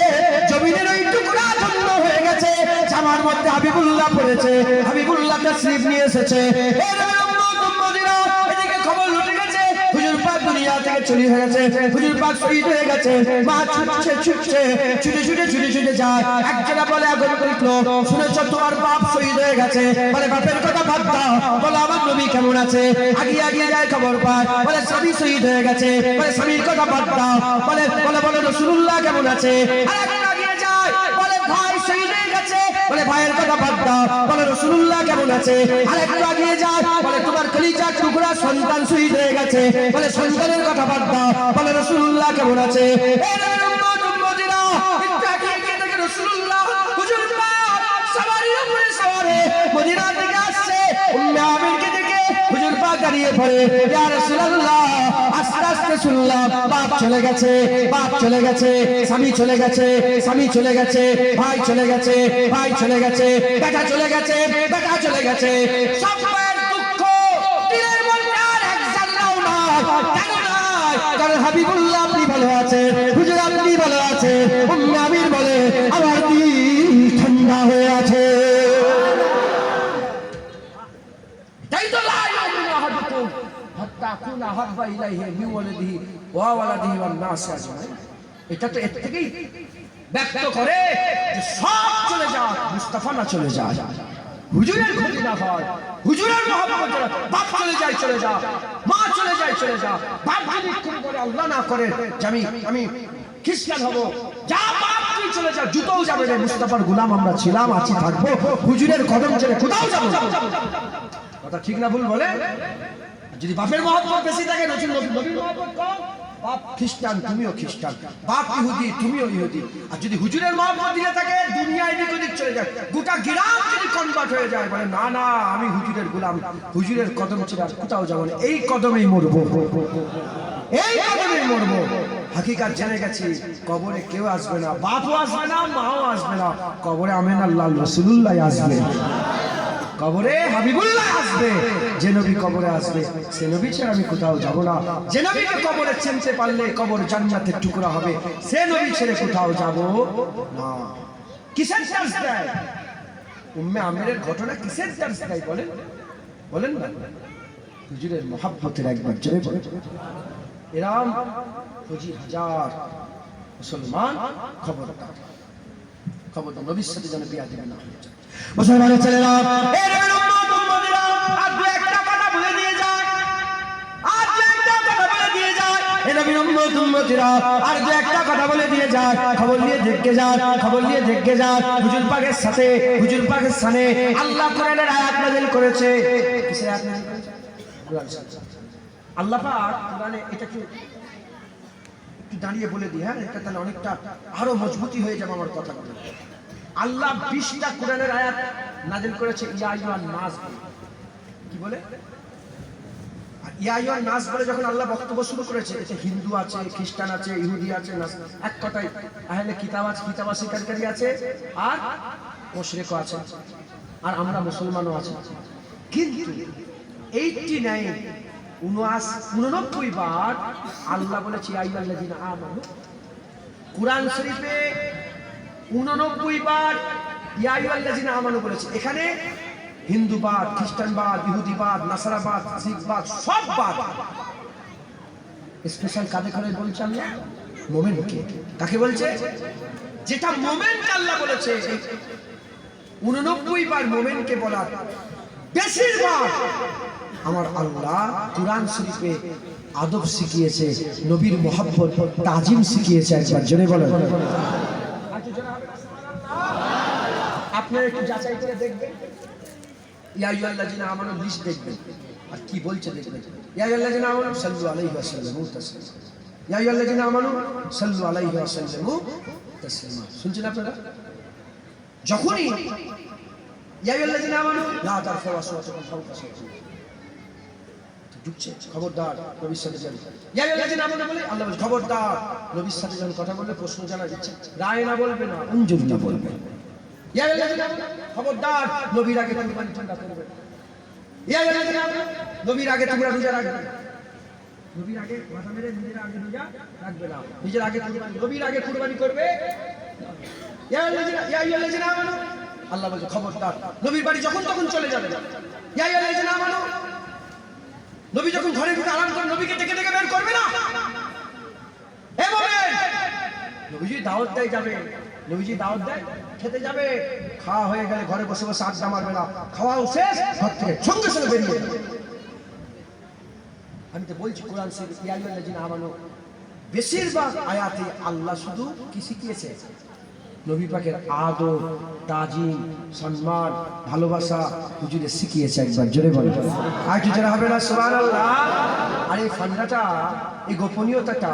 জমিনের ওই টুকরা ধন্য হয়ে গেছে, জামার মধ্যে হাবিবুল্লাহ পড়েছে, হাবিবুল্লাহ তাশরীফ নিয়ে এসেছে। এই নবীর উম্মত উম্মতিরা, এদিকে খবর লুটে গেছে, হুজুর পাক দুনিয়া থেকে চলে গেছে, হুজুর পাক শহীদ হয়ে গেছে। মা ছুটছে ছুটছে ছুটে ছুটে ছুটে ছুটে যায়। একজনা বলে আগুন উঠলো, শুনেছ তোমার বাপ শহীদ হয়ে গেছে? বলে বাপের কথা বাদ দাও, বলে আমার নবী কেমন আছে? আগিয়ে আগিয়ে যায়, খবর পায়, বলে স্বামী শহীদ হয়ে গেছে। বলে স্বামীর কথা বাদ দাও, বলে বলে বলে রাসূলুল্লাহ কেমন আছে? আরেকজন আগিয়ে যায়, বলে ভাই শহীদ হয়ে গেছে। বলে ভাইয়ের কথা বাদ দাও, বলে রাসূলুল্লাহ কেমন আছে? আরেকটু আগিয়ে যায়, বলে তোমার কলিজার টুকরা সন্তান শহীদ হয়ে গেছে। বলে সন্তানের কথা বাদ দাও, বলে রাসূলুল্লাহ কেমন আছে? এই নবীর উম্মত উম্মতিরা, একটু আগিয়ে গিয়ে দেখে রাসূলুল্লাহ হুজুর পাক সওয়ারির উপরে সওয়ারে মদিনা থেকে আসছে। উম্মে আমিরকে দেখে হুজুর পাক দাঁড়িয়ে পড়ে, ইয়া রাসূলুল্লাহ, আস্তে আস্তে শুনলাম বাপ চলে গেছে, বাপ চলে গেছে, স্বামী চলে গেছে, স্বামী চলে গেছে, ভাই চলে গেছে, ভাই চলে গেছে, বেটা চলে গেছে, বেটা চলে গেছে। সবার দুঃখ দিলের মধ্যে আর এক জানলাও না। কেন নাই? কারণ হাবিবুল্লাহ আপনি ভালো আছেন, হুজুর আপনি ভালো আছেন। উম্মে আমির বলে আমার দিল ঠান্ডা হয়ে আছে। তাই তো লা ইউমিনু আহাদুকুম হাত্তা আকুনা হাব্বা ইলাইহি মিন ওয়ালিদিহি ওয়া ওয়ালাদিহি ওয়ান নাস আজমাইন। এটা তো এর থেকেই ব্যক্ত করে যে সব চলে যাক, মুস্তাফা না চলে যায়, হুজুরের ক্ষতি না হয়, হুজুরের মহব্বত না, বাপ চলে যায় চলে যা, মা চলে যায় চলে যা। বাপ যদি খুন করে আল্লাহ না করে যে আমি খ্রিস্টান হব, যা বাপ তুই চলে যা, জুতোও যাবে না। মুস্তাফার গোলাম আমরা ছিলাম, আছি, থাকবো, হুজুরের কদম ছেড়ে কোথাও যাবো। কথা ঠিক না ভুল বলে? যদি বাপের মহব্বত বেশি থাকে, নবীর মহব্বত কম, বাপ খ্রিস্টান তুমিও খ্রিস্টান, বাপ ইহুদি তুমিও ইহুদি। আর যদি হুজুরের মহব্বত দিলে থাকে, দুনিয়া এদিক ওদিক চলে যায়, গোটা গ্রাম যদি কনভার্ট হয়ে যায়, বলে না না আমি হুজুরের গোলাম, হুজুরের কদম ছেড়ে আর কোথাও যাবো না, এই কদমেই মরবো। এই কবরে মরবো। হাকিকাত জেনে গেছি কবরে কেউ আসবে না, বাপও আসবে না, মাও আসবে না, কবরে আমেন আল্লাহ রাসূলুল্লাহ আসবে, কবরে হাবিবুল্লাহ আসবে। যে নবী কবরে আসবে সে নবী ছাড়া আমি কোথাও যাব না। যে নবীকে কবরে চিনতে পারলে কবর জান্নাতের টুকরা হবে, সে নবী ছেড়ে কোথাও যাব না। কিসের চার্জ দেয় উম্মে আমিরের ঘটনা? কিসের চার্জ দেয় বলেন? বলেন না, হুজুরের মহব্বতের একবার জোরে বলেন। এরকম ২৫,০০০ মুসলমান খবরদার, খবরদার নবীর সাথে যেন বিয়া দিবে না। মুসলমানের ছেলেরা, এই নবীর উম্মত উম্মতিরা, আর দু একটা কথা বলে দিয়ে যায়, আর দু একটা কথা বলে দিয়ে যায়, এই নবীর উম্মত উম্মতিরা আর দু একটা কথা বলে দিয়ে যায়। খবর নিয়ে দেখে যান, খবর নিয়ে দেখে যান, হুজুর পাকের সাথে, হুজুর পাকের সামনে আল্লাহ কোরআনের আয়াত নাযিল করেছে। কিসের আয়াত নাযিল করেছে? কোরআন শরীফ। আল্লাহ পাক কোরআনে এটা কি একটু দাঁড়িয়ে বলে দিই, হ্যাঁ, এটা তাহলে অনেকটা আরো মজবুতি হয়ে যাবে আমার কথাগুলো। আল্লাহ 20টা কোরআনের আয়াত নাযিল করেছে ইয়া আইয়ুহান নাস, কি বলে? আর ইয়া আইয়ুহান নাস বলে যখন আল্লাহ বক্তব্য শুরু করেছে, এতে হিন্দু আছে, খ্রিস্টান আছে, ইহুদি আছে, এক কথায় আহলে কিতাব আছে, কিতাব স্বীকারী আছে, আর মুশরিকও আছে, আর আমরা মুসলমানও আছি। কিন্তু 89 বার আল্লাহ বলেছে ইয়া আইয়ুহাল্লাযীনা আমানু। কুরআন শরীফে 89 বার ইয়া আইয়ুহাল্লাযীনা আমানু বলেছে। এখানে হিন্দুবাদ, খ্রিস্টানবাদ, ইহুদিবাদ, নাসারাবাদ, শিখবাদ, সব বাদ। স্পেশাল কাকে করে বলছে আল্লাহ? মুমিনকে। কাকে বলছে? যেটা মুমিনকে আল্লাহ বলেছে 89 বার মুমিনকে বলার বেশিরভাগ আমার আল্লাহ কুরআন শরীফে আদব শিখিয়েছে, নবীর মহব্বত তাজিম শিখিয়েছে। একবার জোরে বলেন। আপনারা একটু যাচাই করে দেখবেন, ইয়া আইয়ুহাল্লাযীনা আমানু লিস্ট দেখবেন আর কি বলছে দেখবেন। ইয়া আইয়ুহাল্লাযীনা আমানু সাল্লু আলাইহি ওয়া সাল্লামু তাসলিমা, ইয়া আইয়ুহাল্লাযীনা আমানু সাল্লু আলাইহি ওয়া সাল্লামু তাসলিমা। শুনছেন আপনারা? যখনই ইয়া আইয়ুহাল্লাযীনা আমানু লা তারফাউ আসওয়াতাকুম ফাওকা সাওতি, ঢুকছে খবরদার নবীর সাথে যান। ইয়া আইয়ুহাল্লাযীনা আমানু বলে আল্লাহ বলে খবরদার নবীর সাথে যখন কথা বলবে প্রশ্ন জানার ইচ্ছা, রায় না বলবে না, উনজুর না বলবে। ইয়া আইয়ুহাল্লাযীনা আমানু খবরদার নবীর আগে কুরবানি ঠান্ডা করবে। ইয়া আইয়ুহাল্লাযীনা আমানু নবীর আগে তোমরা রোজা রাখবে, নবীর আগে মাথা মেরে নিজের আগে রোজা রাখবে না, নিজের আগে কুরবানি, নবীর আগে কুরবানি করবে। ইয়া আইয়ুহাল্লাযীনা আমানু আল্লাহ বলে খবরদার নবীর বাড়ি যখন তখন চলে যাবে। ইয়া আইয়ুহাল্লাযীনা আমানু নবী যখন ঘরে ঢুকে আরাম করে নবীকে ডেকে ডেকে বের করবে না। এভাবে নবীজি দাওয়াত দেয় যাবে, নবীজি দাওয়াত দেয় খেতে যাবে, খাওয়া হয়ে গেলে ঘরে বসে বসে আড্ডা মারবে না, খাওয়াও শেষ ঘর থেকে সঙ্গে সঙ্গে বেরিয়ে যাবে। আমি তো বলছি কোরআন শরীফ ইয়া আইয়ুহাল্লাযীনা আমানু বেশিরভাগ আয়াতে আল্লাহ শুধু কি শিখিয়েছে? নবী পাকের আদব, তাজিম, সম্মান, ভালোবাসা হুজুরে শিখিয়েছে। একবার জোরে বলেন। আর কি জোরে হবে না সুবহানাল্লাহ? আর এই ফান্ডাটা, এই গোপনীয়তাটা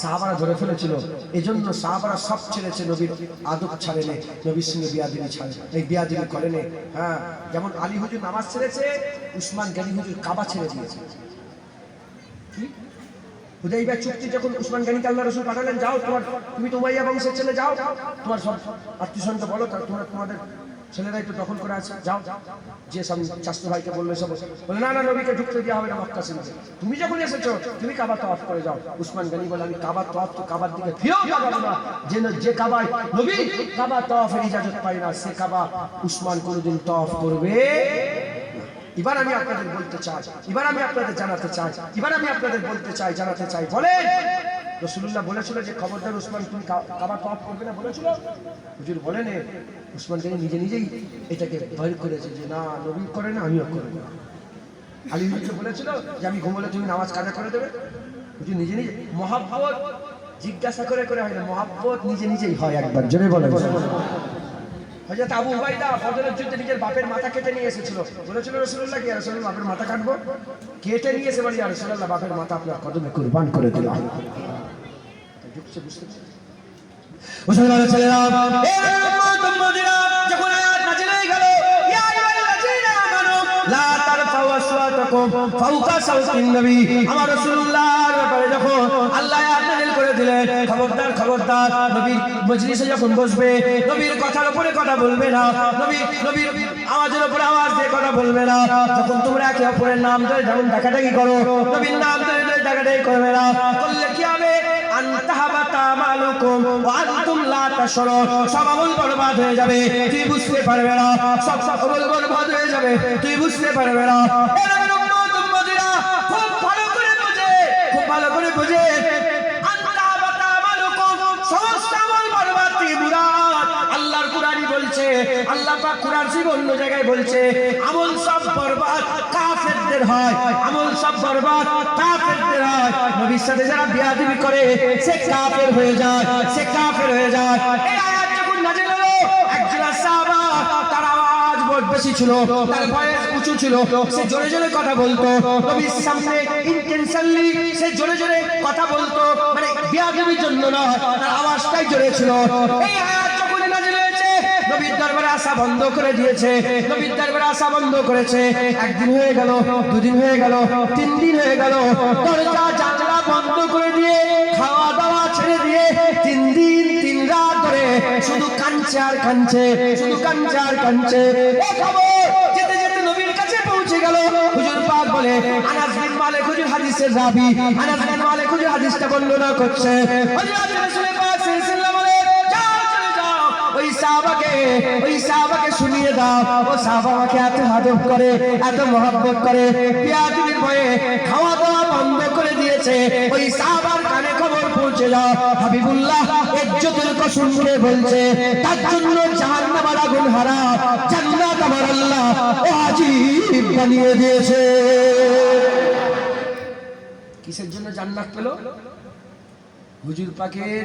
সাহাবারা ধরে ফেলেছিল, এজন্য সাহাবারা সব ছেড়েছে, নবীর আদব ছাড়েনে, নবীর সঙ্গে বিয়াদিনী ছাড়ে, এই বিয়াদিনী করেনে। হ্যাঁ, যেমন আলী হুজুর নামাজ ছেড়েছে, উসমান গনি হুজুর কাবা ছেড়ে দিয়েছে। হুদাইবিয়া চুক্তি যখন উসমান গনিকে আল্লাহ রাসূল পাঠালেন, যাও তুমি তো উমাইয়া বংশের ছেলে, যাও তোমার সব আত্মীয়স্বজনকে বলো তোমাদের ছেলেরাই তো দখল করে আছে, যাও। যে সব চাচতো ভাইকে বললো, সব বলে না না নবীকে ঢুকতে দেওয়া হবে না মক্কা শরীফে, তুমি যখন এসেছো তুমি কাবা তওয়াফ করে যাও। উসমান গনি বলে আমি কাবা তওয়াফ, তো কাবার দিকে ফিরেও তাকাবো না। যে কাবায় নবী কাবা তওয়াফের ইজাজত পায় না, সে কাবা উসমান কোনোদিন তওয়াফ করবে। এবার আমি আপনাদের বলতে চাই, এবার আমি আপনাদের জানাতে চাই, এবার আমি আপনাদের বলতে চাই, জানাতে চাই, বলেন রাসূলুল্লাহ বলেছিল যে খবরদার উসমান তুমি কাবা তওয়াফ করবে না, বলেছিল? হুজুর বলেন উসমান গনি নিজে নিজেই এটাকে ভয় করেছে যে না নবী করে না, আমিও করব না। আলী হুজুর বলেছিল যে আমি ঘুমোলে তুমি নামাজ কাজা করে দেবে। হুজুর নিজে নিজে মহব্বত জিজ্ঞাসা করে করে হয় না, মহব্বত নিজে নিজেই হয়। একবার জোরে বলেন। হযরত আবু উবাইদা বদরের যুদ্ধে নিজের বাপের মাথা কেটে নিয়ে এসেছিল, বলেছিল রাসূলুল্লাহ কি রাসূলুল্লাহ বাপের মাথা কাটবো? কেটে নিয়ে এসে বলি রাসূলুল্লাহ বাপের মাথা আপনার কদমে কুরবান করে দিলাম। বুঝতে বুঝতে মুসলমানের ছেলেরা, এই উম্মত-উম্মতিরা যখন আয়াত নাযিল হয়ে গেল, ইয়া আইয়ুহাল্লাযীনা আমানু লা তারফাউ আসওয়াতাকুম ফাওকা সাওতিন নবী, আমার রাসূলুল্লাহর ব্যাপারে যখন দিলেন, খবরদার খবরদার, নবীর মজলিসে যখন বসবে নবীর কথার উপরে কথা বলবে না, নবীর আওয়াজের উপরে আওয়াজ দিয়ে কথা বলবে না। যখন তোমরা একে অপরের নাম ধরে যেমন ডাকাডাকি করো, নবীর নাম ধরে ডাকাডাকি করবে না। করলে কি হবে? আনতাহাবাতা মালুকুম ওয়া আনতুম লা তাশউরুন, সব আমল বরবাদ হয়ে যাবে, তুই বুঝতে পারবে না। সব আমল বরবাদ হয়ে যাবে, তুই বুঝতে পারবে না। খুব ভালো করে বুঝে, খুব ভালো করে বুঝে, আনতাহাবাতা মালুকুম, সমস্ত আমল বরবাদ থেকে মুরাদ আল্লাহর কুরআনই বলছে, আল্লাহ পাক কুরআন শরীফ অন্য জায়গায় বলছে আমল সব বরবাদ কাফেরদের হয়, আমল সব বরবাদ কাফেরদের হয়। নবীর সাথে যারা বিয়াদবি করে সে কাফের হয়ে যায়, সে কাফের হয়ে যায়। এই আয়াত যখন নাযিল হলো, একজন সাহাবা, তার আওয়াজ বড় বেশি ছিল, তার ভয়েস উঁচু ছিল, সে জোরে জোরে কথা বলতো নবীর সামনে, ইন্টেনশনালি সে জোরে জোরে কথা বলতো, মানে বিয়াদবির জন্য নয়, তার আওয়াজটাই জোরে ছিল। এই আয়াত যখন নাযিল হয়েছে নবীর দরবারে আসা বন্ধ করে দিয়েছে, নবীর দরবারে আসা বন্ধ করেছে। একদিন হয়ে গেল, দুদিন হয়ে গেল, 3 দিন হয়ে গেল, দরজা জানলা বন্ধ করে দিয়ে, খাওয়া দাওয়া ছেড়ে দিয়ে 3 দিন 3 রাত ধরে শুধু কাঁদছে আর কাঁদছে, শুধু কাঁদছে আর কাঁদছে। এই খবর যেতে যেতে নবীর কাছে পৌঁছে গেল। হুজুর পাক বলে, আনাস বিন মালিক হুজুর হাদিসের রাবী, আনাস বিন মালিক হুজুর হাদিসটা বর্ণনা করছে। হযরত রাসূল পাক সাল্লাল্লাহু আলাইহি ওয়াসাল্লাম বলে, যাও চলে যাও, ওই সাহাবাকে শুনিয়ে দাও। ও সাহাবা আমাকে এত আদব করে, এত মহব্বত করে, বিয়াদবির ভয়ে খাওয়া দাওয়া বন্ধ করে দিয়েছে। ওই সাহাবার কানে খবর পৌঁছে যাও, হাবিবুল্লাহ ইজ্জতের কসম করে বলছে, তার জন্য জাহান্নামের আগুন হারাম, জান্নাত আমার আল্লাহ ওয়াজিব বানিয়ে দিয়েছে। কিসের জন্য জান্নাত পেল? হুজুর পাকের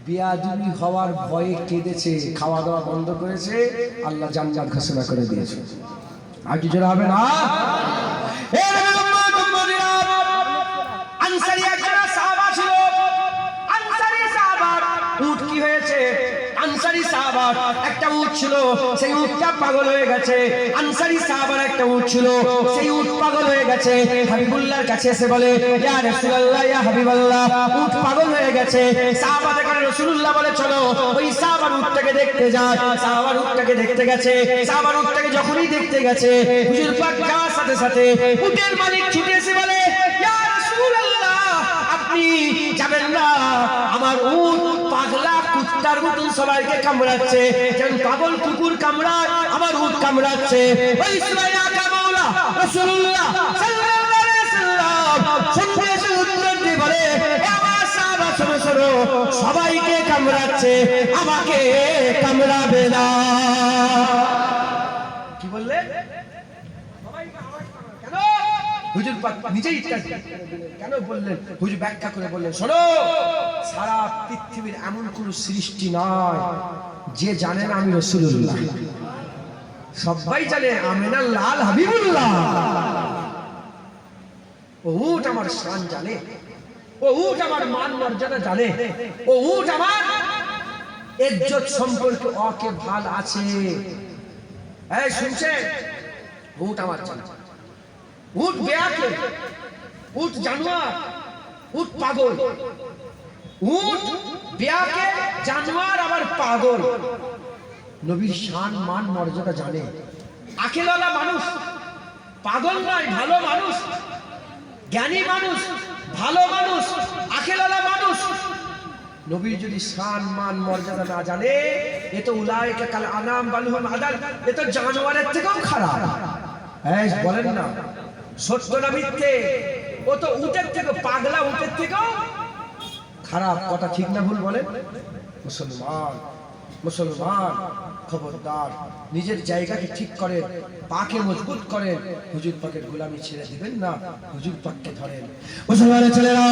বিয়াদবি হওয়ার ভয়ে কেঁদেছে, খাওয়া দাওয়া বন্ধ করেছে, আল্লাহ জান্নাত ঘোষণা করে দিয়েছে। আর কি জোরে হবে না? আনসারী একজন সাহাবা ছিল, আনসারী সাহাবার উট কি হয়েছে? আনসারী সাহাবার একটা উট ছিল, সেই উটটা পাগল হয়ে গেছে। আনসারী সাহাবার একটা উট ছিল, সেই উট পাগল হয়ে গেছে। হাবিবুল্লাহর কাছে এসে বলে, ইয়া রাসূলুল্লাহ, ইয়া হাবিবাল্লাহ, উট পাগল হয়ে গেছে। সাহাবা দেখে রাসূলুল্লাহ বলে, চলো ওই সাহাবার উটটাকে দেখতে যাই। সাহাবার উটটাকে দেখতে গেছে। সাহাবার উটটাকে যখনই দেখতে গেছে, হুজুর পাক যাওয়ার সাথে সাথে উটের মালিক ছুটে এসে বলে, ইয়া রাসূলুল্লাহ, আপনি যাবেন না, আমার উট পাগলা কুত্তার মতন সবাইকে কামড়াচ্ছে, যেমন পাগল কুকুর কামড়ায়, আমার উট কামড়াচ্ছে। ওই সময় আকা মাওলা রাসূলুল্লাহ সাল্লাল্লাহু আলাইহি ওয়াসাল্লাম সঙ্গে এসে উত্তর দিয়ে বলে, আমার সাহাবা শোনো শোনো, সবাইকে কামড়াচ্ছে, আমাকে কামড়াবে না। কি বললে? হুজুর পাক নিজেই কেন বললেন? হুজুর ব্যাখ্যা করে বললেন, শোনো, সারা পৃথিবীর এমন কোন সৃষ্টি নয় যে জানে না আমি রাসূলুল্লাহ। সবাই জানে আমিনার লাল হাবিবুল্লাহ। ও উট আমার শান জানে, ও উট আমার মান মর্যাদা জানে, ও উট আমার ইজ্জত সম্পর্কে ওকে ভাল আছে। এই শুনছে? উট আমার জানে, উট বেয়াকে, উট জানোয়ার, উট পাগল, উট বেয়াকে জানোয়ার আবার পাগল। নবীর শান মান মর্যাদা জানে। আখেরওয়ালা মানুষ, পাগল নয়, ভালো মানুষ, জ্ঞানী মানুষ, ভালো মানুষ, আখেরওয়ালা মানুষ। নবীর যদি শান মান মর্যাদা না জানে, এ তো উলাইকা কাল আনাম বাল হুম আদাল, এ তো জানোয়ারের থেকেও খারাপ। হ্যাঁ বলেন না, সত্য না মিথ্যে? ও তো উটের থেকে, পাগলা উটের থেকেও খারাপ। কথা ঠিক না ভুল বলেন? মুসলমান, মুসলমান খবরদার, নিজের জায়গাকে ঠিক করেন, পাকে মজবুত করেন, হুজুর পাকের গোলামি ছেড়ে দিবেন না, হুজুর পাককে ধরেন। মুসলমানের ছেলেরা,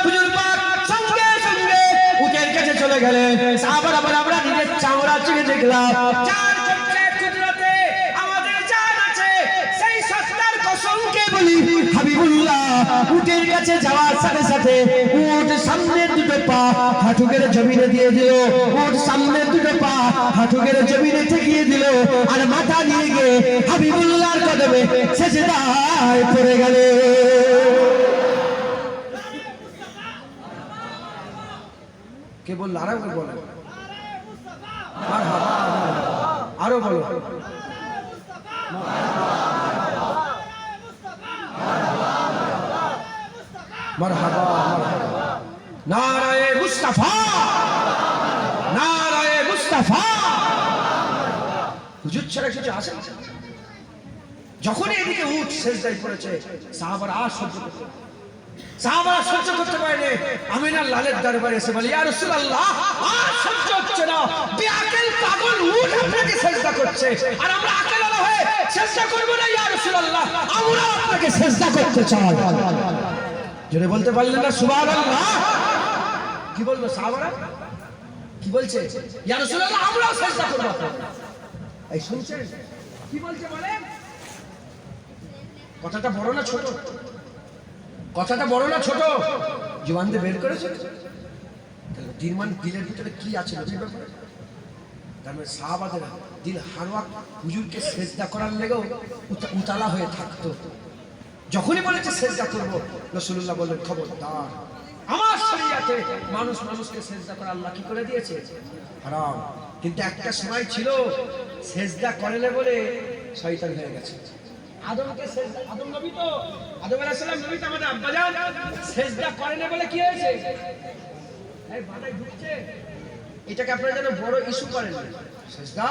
হুজুর পাক সঙ্গে সঙ্গে উটের কাছে চলে গেলেন। সাহাবারা বলে, আমরা নিজের চামড়া চিড়ে দেখলাম, উটের কাছে যাওয়ার সাথে সাথে উট সামনের দুটো পা হাঁটুকের জমিনে দিয়ে দিল, উট সামনের দুটো পা হাঁটুকের জমিনে ঠেকিয়ে দিল, আর মাথা নিয়ে গিয়ে হাবিবুল্লাহর কদমে সেজদায় পড়ে গেল। বললো? আরো বলো, আরো বলো। মারহাবা, নারায়ে মুস্তাফা, নারায়ে মুস্তাফা। হুজুর ছাড়া কিছু আসে? যখনই এদিকে উঠ সেজদায় পড়েছে, সাহাবারা আর সহ্য করতে, সাহাবারা সহ্য করতে পারেনি। আমিনার লালের দরবারে এসে বলে, ইয়া রাসূলুল্লাহ, আর সহ্য হচ্ছে না, বেআকেল পাগল উঠ আপনাকে সেজদা করছে, আর আমরা আকলওয়ালা হয়ে সেজদা করব না। ইয়া রাসূলুল্লাহ, আমরা আপনাকে সেজদা করতে চাই। জোরে বলতে পারলেন না সুবহানাল্লাহ? কি বলবো সাহাবারা? কি বলছে? ইয়া রাসূলুল্লাহ, আমরাও সেজদা করব আপনাকে। এই শুনছেন কি বলছে? বলেন, কথাটা বড় না ছোট? কথাটা বড় না ছোট? জবান দিয়ে বের করেছে। দিলমান দিলের ভিতরে কি আছে? তার মানে সাহাবাদের দিল হারওয়া হুজুরকে সেজদা করার লেগেও উতালা হয়ে থাকতো। যখনই বলেছে সেজদা করবো, রাসূলুল্লাহ বললেন, খবরদার, আমার শরীয়তে মানুষ মানুষকে সেজদা করা আল্লাহ কি করে দিয়েছে? হারাম। কিন্তু একটা সময় ছিল সেজদা করেলে বলে শয়তান হয়ে গেছে। আদমকে সেজদা, আদম নবী তো, আদম আলাইহিস সালাম নবী তো আমাদের আব্বাজান, সেজদা করেলে বলে কি হয়েছে? এই বানাই ঢুকছে। এটাকে আপনারা যেন বড় ইস্যু করেন। সেজদা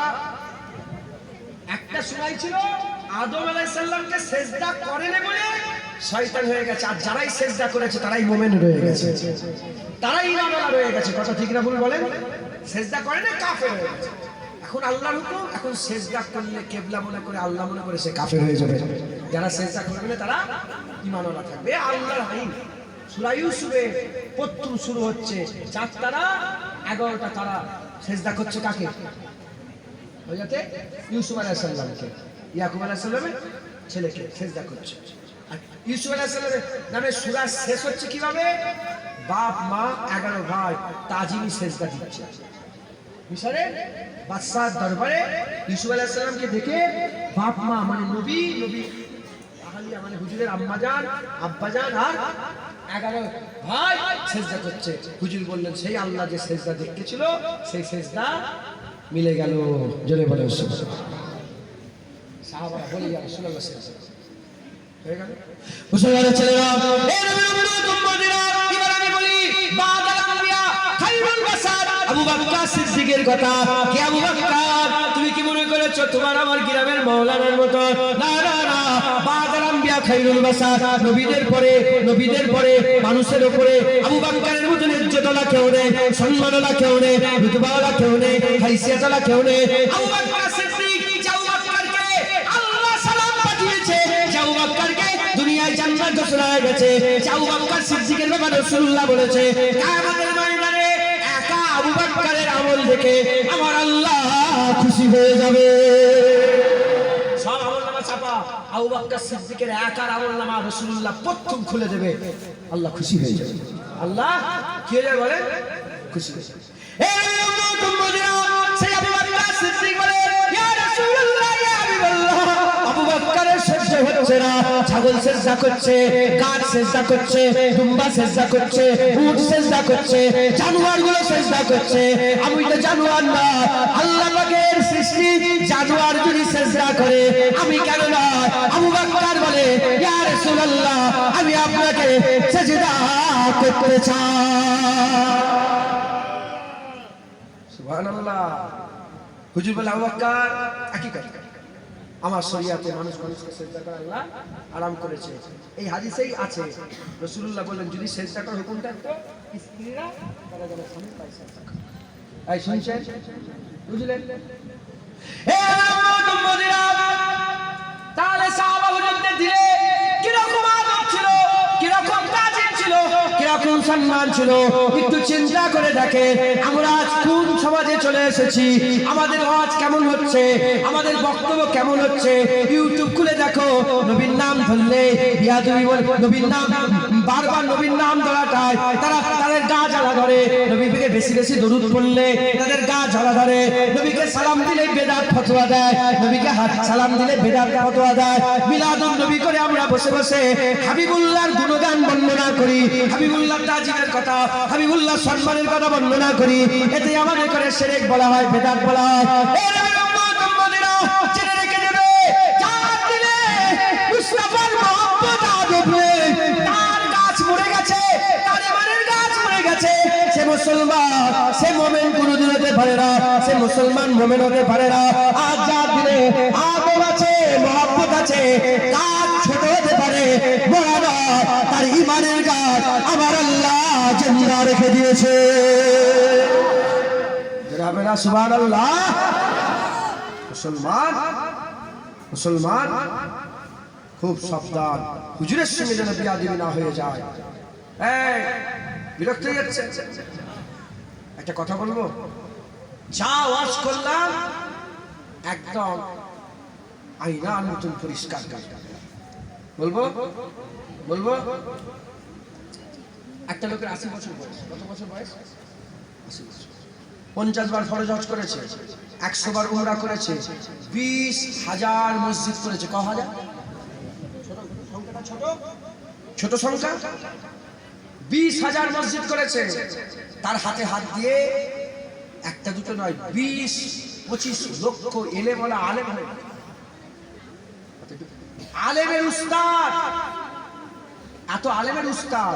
একটা সময় ছিল আদম আলাইহিস সালামকে সেজদা করেলে বলে শয়তান হয়ে গেছে, আর যারাই সেজদা করেছে তারাই মুমিন রয়ে গেছে, তারাই ঈমানওয়ালা রয়ে গেছে। কথা ঠিক না ভুল বলেন? সেজদা করে না কাফের হয়ে গেছে। এখন আল্লাহর হুকুম, এখন সেজদা করলে কেবলা মনে করে, আল্লাহ মনে করে, সে কাফের হয়ে যাবে। যারা সেজদা করবে না তারা ঈমানওয়ালা থাকবে। আল্লাহর আইন। সূরা ইউসুফে প্রথম শুরু হচ্ছে 4 তারা 11টা তারা সেজদা করছে কাকে? হযরত ইউসুফ আলাইহিস সালামকে, ইয়াকুব আলাইহিস সালামের ছেলেকে সেজদা করছে। আর ইউসুফ আলাইহিস সালামের নামে সূরা শেষ হচ্ছে কিভাবে? বাপ মা 11 ভাই তাজিমি সেজদা দিচ্ছে। মিশরে বাদশার দরবারে ইউসুফ আলাইহিস সালামকে দেখে বাপ মা মানে নবী, নবী আহলিয়া মানে হুজুরের আম্মাজান, আব্বাজান আর 11 ভাই সেজদা করছে। হুজুর বললেন, সেই আল্লাহ যে সেজদা দেখতেছিল সেই সেজদা মিলে গেল। জোরে বলে সাহাবারা বলি, ইয়া রাসূলুল্লাহ সেজদা হয়ে গেল। মুসলমানের ছেলেরা, এই নবীর উম্মতেরা, এবার আমি বলি বাদাল আম্বিয়া খায়রুল বাশার আবু বকর সিদ্দিকের কথা। কি আবু বকর, তুমি কি মনে করেছো তোমার আমার গ্রামের মাওলানার মতো? না না না, বাদাল আম্বিয়া খায়রুল বাশার, নবীদের পরে মানুষের উপরে আবু বকরের মতো ইজ্জতওয়ালা কেউ নেই, সম্মানওয়ালা কেউ নেই, রুতবাওয়ালা কেউ নেই, হাইসিয়াতওয়ালা কেউ নেই। আবু বকর সিদ্দিক, আবু বকরকে আল্লাহ সালাম পাঠিয়েছে, আবু বকরকে দুনিয়ায় জান্নাত ঘোষণা হয়ে গেছে। আবু বকর সিদ্দিকের ব্যাপারে রাসূলুল্লাহ বলেছে, কিয়ামতের ময়দানে একা আবু বকরের আমল দেখে আমার আল্লাহ খুশি হয়ে যাবে। সব আমলনামা ছাপা, আবু বকর সিদ্দিকের একার আমলনামা রাসূলুল্লাহ প্রথম খুলে দেবে, আল্লাহ খুশি হয়ে যাবে। আল্লাহ কি হয়ে যাবে বলে? খুশি হয়ে যাবে। এই উম্মতেরা, সেই আবু বকর সিদ্দিক বলে, ইয়া রাসূলুল্লাহ, ইয়া হাবিবাল্লাহ, আবু বকরের সহ্য হচ্ছে না। ছাগল সেজদা করছে, গাছ সেজদা করছে, দুম্বা সেজদা করছে, উট সেজদা করছে, জানোয়ারগুলো সেজদা করছে। আমি তো জানোয়ার না, আল্লাহ পাকের সৃষ্টি। জানোয়ার যদি সেজদা করে আমি কেন না? আবু বকর বলে, ইয়া রাসূলুল্লাহ, আমি আপনাকে সেজদা করতে চাই। সুবহানাল্লাহ। হুজুর বলে, আবু বকর একই কথা, আমার শরীয়তে মানুষ মানুষকে সেজদা করা আল্লাহ আরাম করেছে। এই হাদিসেই আছে, রাসূলুল্লাহ বলেন, যদি সেজদা করার হুকুম থাকতো স্ত্রীরা তারা যেন স্বামীর পায়ে সেজদা করে। এই শুনছেন? বুঝলেন? এই উম্মতেরা, তাহলে সাহাবা হুজুরদের দিলে কিরকম আদব ছিল, কিরকম তাজিম ছিল, কিরকম সম্মান ছিল, একটু চিন্তা করে দেখেন। আমরা আজ কোন সমাজে চলে এসেছি? আমাদের ওয়াজ কেমন হচ্ছে, আমাদের বক্তব্য কেমন হচ্ছে? ইউটিউব খুলে দেখো, নবীর নাম ধরলে বিয়াদবি বলে, নবীর নাম বারবার নবীর নাম ধরাটায় তারা তাদের গা জ্বালা ধরে। নবীকে বেশি বেশি দরুদ পড়লে তাদের গা জ্বালা ধরে। নবীকে সালাম দিলে বেদাত ফতোয়া দেয়, নবীকে হাত সালাম দিলে বেদাত ফতোয়া দেয়। মিলাদুন নবী করে আমরা বসে বসে হাবিবুল্লাহর গুণগান বর্ণনা করি, হাবিবুল্লাহ তাজিমের কথা, হাবিবুল্লাহ সম্মানের কথা বর্ণনা করি, এতে আমাদের করে শিরক বলা হয়, বিদআত বলা হয়। এই নবীর উম্মত উম্মতিরা জেনে রেখে দেবে, যার দিলে মুস্তাফার মহব্বত আদব নেই, তার গাছ মরে গেছে, তার ইমানের গাছ মরে গেছে, সে মুসলমান, সে মুমিন কোনদিন হতে পারে না, সে মুসলমান মুমিন হতে পারে না। আর যার দিলে আদব আছে, মহব্বত আছে, গাছ ছোট হতে পারে, বড় না, তার ইমানের গাছ আমার আল্লাহ জিন্দা রেখে দিয়েছে। জনাবেরা সুবহানাল্লাহ। মুসলমান মুসলমান খুব সাবধান, হুজুরের সঙ্গে যেন বিয়াদবি না হয়ে যায়। এই বিরক্ত হয়ে যাচ্ছে, একটা কথা বলবো, যা ওয়াজ করলাম একদম আয়নার মতন পরিষ্কার বলবো বলবো। একটা লোকের 80 বছর বয়স, কত বছর বয়স? 80 বছর। 50 বার ফরজ হজ করেছে, 100 বার উমরা করেছে, 20,000 মসজিদ করেছে। ক হাজার? ছোট সংখ্যা। 20,000 মসজিদ করেছে, তার হাতে হাত দিয়ে একটা দুটো নয়, 20-25 লক্ষ এলে বলা আলেম হয়ে, আলেমের উস্তাদ, এত আলেমের উস্তাদ,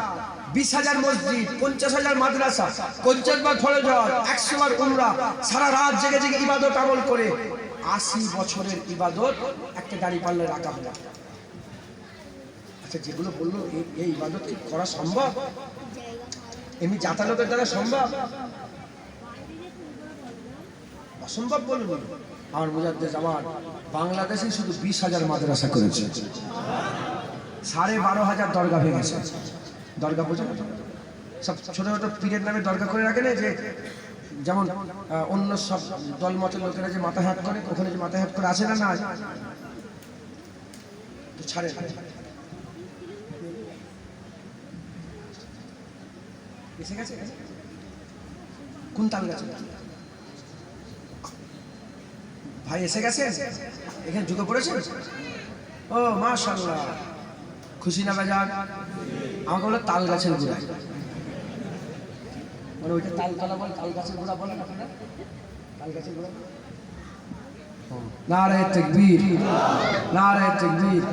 20,000 মসজিদ, 50,000 মাদ্রাসা, 50 বার ফরজ হজ, 100 বার উমরা, সারা রাত জেগে জেগে ইবাদত আমল করে 80 বছরের ইবাদত একটা দাড়ি পাল্লে রাখা হলো। আচ্ছা, যেগুলো বললো এই ইবাদত কি করা সম্ভব? এমনি জাতালতের দ্বারা সম্ভব? অসম্ভব বলুন। আমার মুজাদ্দেদ জামান বাংলাদেশে শুধু 20,000 মাদ্রাসা করেছে, 12,500 দরগা ভেঙেছে। দরগা বোঝো, সব ছোট ছোট পীরের নামে দরগা করে রাখে না, যে যেমন অন্য সব দলমতের লোকেরা যে মাথা হাত করে, ওখানে যে মাথা হাত করে আসে না, না তো ছাড়ে না। এসে গেছে কোন তাল গাছে ভাই? এসে গেছে, এখানে ঢুকে পড়েছে। ও মাশাআল্লাহ, খুশি না বাজার? আমাকে বলে তাল গাছের গোড়া, মানে ওইটা তালতলা বলে, তাল গাছের গোড়া বলে না, তাল গাছের গোড়া। নারে তাকবীর, নারে তাকবীর,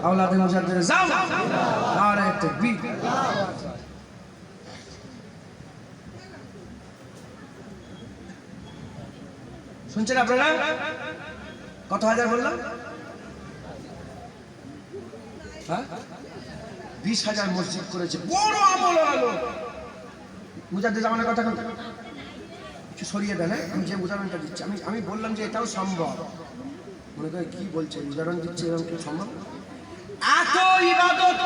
আওলাদে মুজাদ্দিদ যাও, নারে তাকবীর। শুনছেন আপনারা? কত হাজার বললাম? 20,000 মসজিদ করেছে, বড় আমল হলো। মুজাদ্দিদ জামানের কথা একটু সরিয়ে দেন, আমি যে উদাহরণটা দিচ্ছি, আমি বললাম যে এটাও সম্ভব। মনে করে কি বলছে, উদাহরণ দিচ্ছে, এরকম কি সম্ভব? এত ইবাদত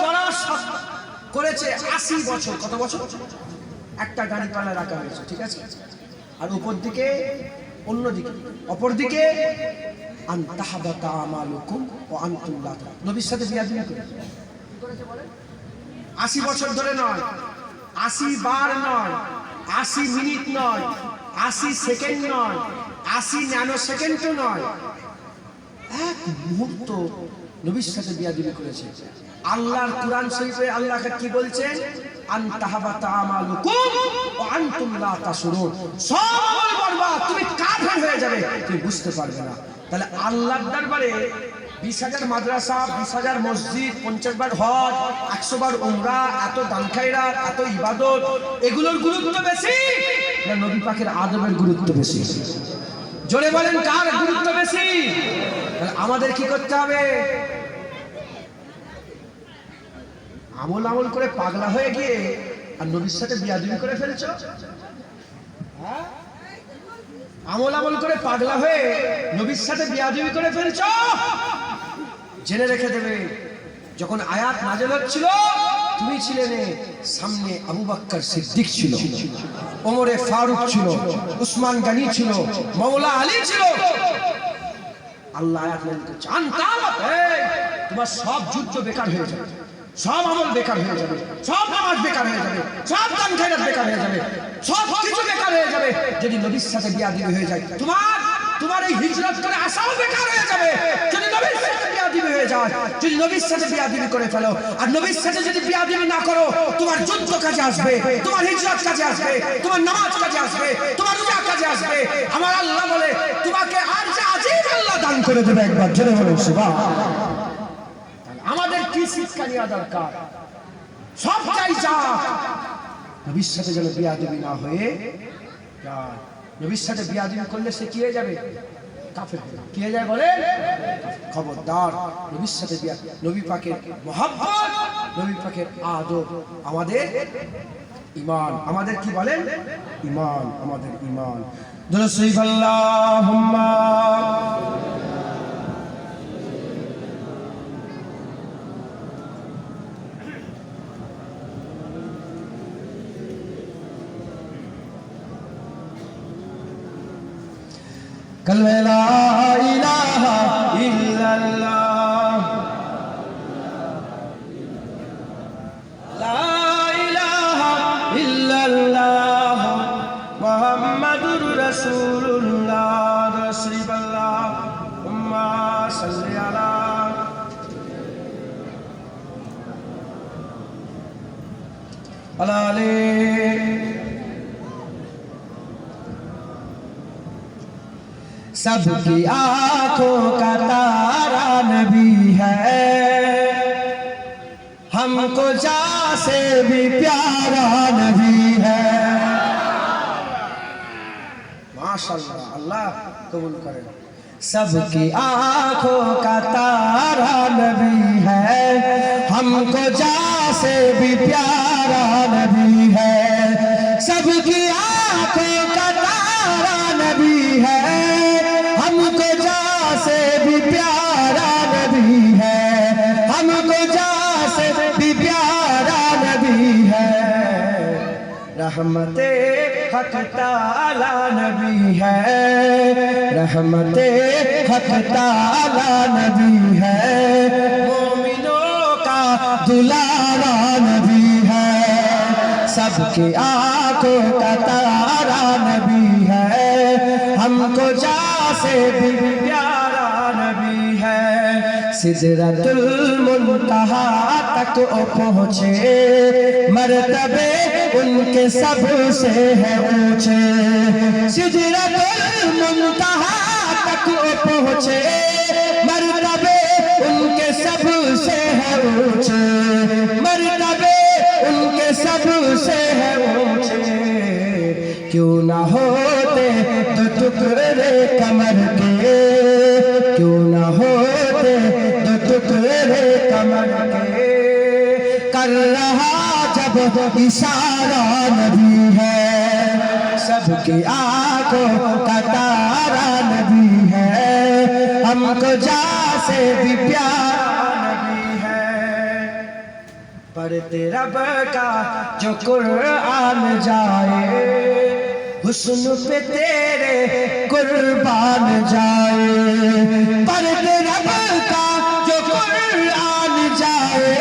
করেছে 80 বছর। কত বছর? একটা গাড়ি পালা রাখা হয়েছে, ঠিক আছে। আর উপর দিকে, অন্যদিকে, অপর দিকে আনতাহাবাতা আমালুকুম ওয়া আনতুম লা তা'লামুন, নবীর সাথে বিয়াদবি করে। 80 বছর ধরে নয়, 80 বার নয়, 80 মিনিট নয়, 80 সেকেন্ড নয়, 80 ন্যানো সেকেন্ডও নয়, এক মুহূর্ত নবীর সাথে বিয়াদবি করেছে। আল্লাহর কুরআন শরীফে আল্লাহ কি বলছেন? আনতাহাবাতা আমালুকুম ওয়া আনতুম লা তাশউরুন, সব আমল বরবাদ, তুমি কাফের হয়ে যাবে, তুমি বুঝতে পারবে না। তাহলে আল্লাহর দরবারে 20,000 মাদ্রাসা, 20,000 মসজিদ, 50 বার হজ, 100 বার উমরা, এত দান খায়রাত, এত ইবাদত, এগুলোর গুরুত্ব বেশি না নবী পাকের আদবের গুরুত্ব বেশি? জোরে বলেন, কার গুরুত্ব বেশি? তাহলে আমাদের কি করতে হবে? আমল আমল করে পাগলা হয়ে গিয়ে আর নবীর সাথে বিয়াদবি করে ফেলছো। আমল আমল করে পাগলা হয়ে নবীর সাথে বিয়াদবি করে ফেলছো। জেনে রেখে দেবে, যখন আয়াত নাযিল হচ্ছিল তুমি ছিলে না, সামনে আবু বকর সিদ্দিক ছিল, ওমরে ফারুক ছিল, উসমান গনি ছিল, মাওলা আলী ছিল। আল্লাহ আয়াত নাযিল করছে, তোমার সব যুদ্ধ বেকার হয়ে যাবে, সব আমল বেকার হয়ে যাবে, সব নামাজ বেকার হয়ে যাবে, সব দান খায়রাত বেকার হয়ে যাবে, সব কিছু বেকার হয়ে যাবে যদি নবীর সাথে বিয়াদবি হয়ে যায়। তোমার এই হিজরত করে আসাও বেকার হয়ে যাবে যদি নবীর সাথে বিয়াদবি হয়ে হয়ে যায় যদি নবীর সাথে বিয়াদবি করে ফেলো। আর নবীর সাথে যদি বিয়াদবি না করো, তোমার যুদ্ধ কাজে আসবে, তোমার হিজরত কাজে আসবে, তোমার নামাজ কাজে আসবে, তোমার রোজা কাজে আসবে। আমার আল্লাহ বলে তোমাকে আর যে আজিম আল্লাহ দান করে দেবে। একবার জোরে বলুন সুবহানাল্লাহ। আমাদের কি শিক্ষা নেওয়া দরকার? সব চাই যা নবীর সাথে যেন বিয়াদবি না হয়ে যায়। নবীর সাথে বিয়াদবি করলে সে কি হয়ে যাবে? কাফের। কি হয়ে যায় বলে? খবরদার নবীর সাথে নবী পাকের মহব্বত, নবী পাকের আদব আমাদের ঈমান। আমাদের কি বলেন? ঈমান, আমাদের ঈমান। দুরূদ শরীফ আল্লাহুম্মা कलमे ला इलाहा इल्लल्लाह, ला इलाहा इल्लल्लाह, मुहम्मदुर रसूलुल्लाह। शरीफ अल्लाहुम्मा सल्ली अला अलाले। सबकी आंखों का तारा नबी है, हमको जा से भी प्यारा नबी है। माशाअल्लाह, अल्लाह कबूल करे। सबकी आंखों का तारा नबी है, हमको जा से भी प्यारा नबी है। सबकी आंखों का तारा नबी है, हमको जा से भी प्यारा नबी है, हमको जा से भी प्यारा नबी है। रहमते हक ताला नबी है, रहमते हक ताला नबी है। मोमिनों का दुलारा नबी है, सबके आंखों का तारा नबी है, हमको जा से भी प्यारा नबी है। सिदरतुल मुंतहा तक पहुँचे, मर्तबे उनके सबसे है ऊंचे। सिदरतुल मुंतहा तक पहुँचे, मर्तबे उनके सबसे है ऊंचे, मर्तबे उनके सबसे है ऊंचे। क्यों ना होते तो टुकड़े कमर के, क्यों ना होते तो टुकड़े कमर के। कर रहा जब इशारा नबी है, सबकी आंखों का तारा नबी है, हमको जा से भी प्यारा नबी है। पढ़ते रब का जो कुरान जाए, हुस्न पे तेरे कुर्बान जाए। पढ़ते रब का जो कुरान जाए,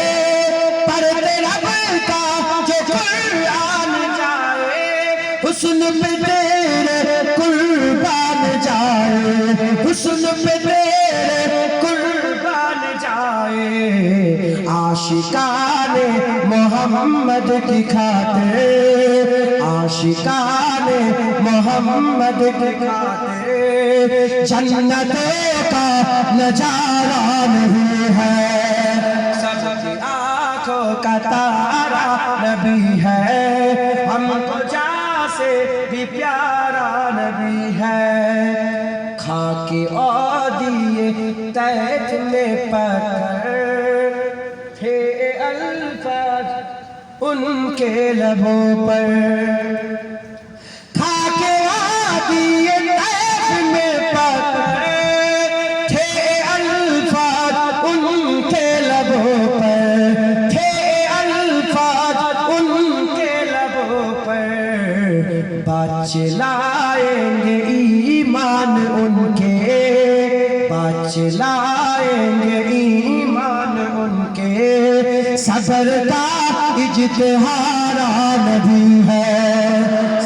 पढ़ते रब का जो कुरान जाए, हुस्न पे तेरे कुर्बान जाए, हुस्न पे तेरे कुर्बान जाए। आशिकाने मोहम्मद की खातिर, आशिकाने मोहम्मद की खातिर, जन्नतों का नजारा नहीं है। सबकी आंखों का तारा नबी है, हमको जा से भी प्यारा नबी है। खाके औदिए तैफ में पत्थर थे अल्फाज उनके लबों पर। खाके औदिए तैफ में पत्थर थे अल्फाज उनके लबों पर, थे अल्फाज उनके लबों पर। बचलाएंगे ईमान उनके, बचलाएंगे ईमान उनके। सबर का इज्तिहारा नबी है,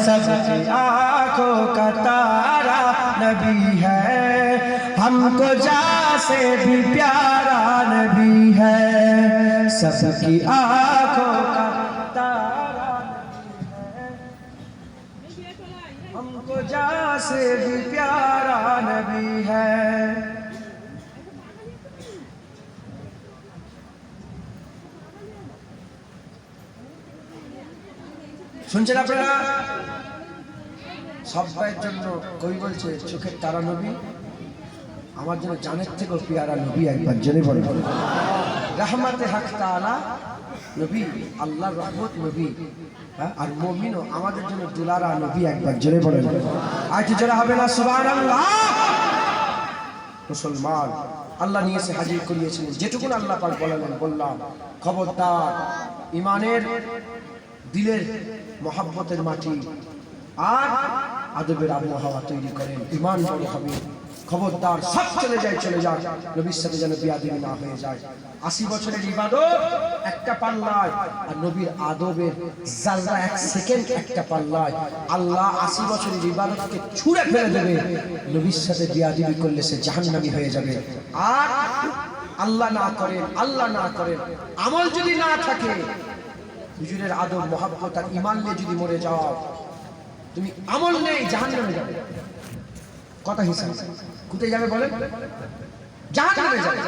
सबकी आंखों का तारा नबी है, हमको जा से भी प्यारा सबकी आंखों का तारा हमको जा से भी प्यारा नबी है। শুনছেন আপনারা? সবাইয়ের জন্য কই বলছে চোখের তারা নবী, আমার জন্য জানের থেকেও পেয়ারা নবী। একবার জেনে বলেন রাহমাতে হক তাআলা নবী, আল্লাহর রহমত নবী, আর মুমিনও আমাদের জন্য দুলারা নবী। একবার জেনে বলেন আজ জোরে হবে না সুবহানাল্লাহ। মুসলমান আল্লাহ নিয়ে এসে হাজির করিয়েছিলেন যেটুকুন আল্লাহ পাক বললাম খবরদার ইমানের দিলের মহাব্বতের মাটি আর আদবের আবহাওয়া তৈরি করেন, ইমান বড় হবে। খবরদার সব চলে যায় নবীর সাথে যেন বিয়াদবি না হয়ে যায়। 80 বছরের ইবাদত একটা পাল্লায়, আর নবীর আদবের জাররা 1 সেকেন্ড একটা পাল্লায়। আল্লাহ 80 বছরের ইবাদতকে ছুঁড়ে ফেলে দেবে, নবীর সাথে বিয়াদবি করলে সে জাহান্নামী হয়ে যাবে। আর আল্লাহ না করেন আমল যদি না থাকে, হুজুরের আদব মহব্বত আর ঈমান নিয়ে যদি মরে যাও, তুমি আমল নেই জাহান্নামে যাবে। কথা হিসাব কোথায় যাবে বলেন? জাহান্নামে যাবে।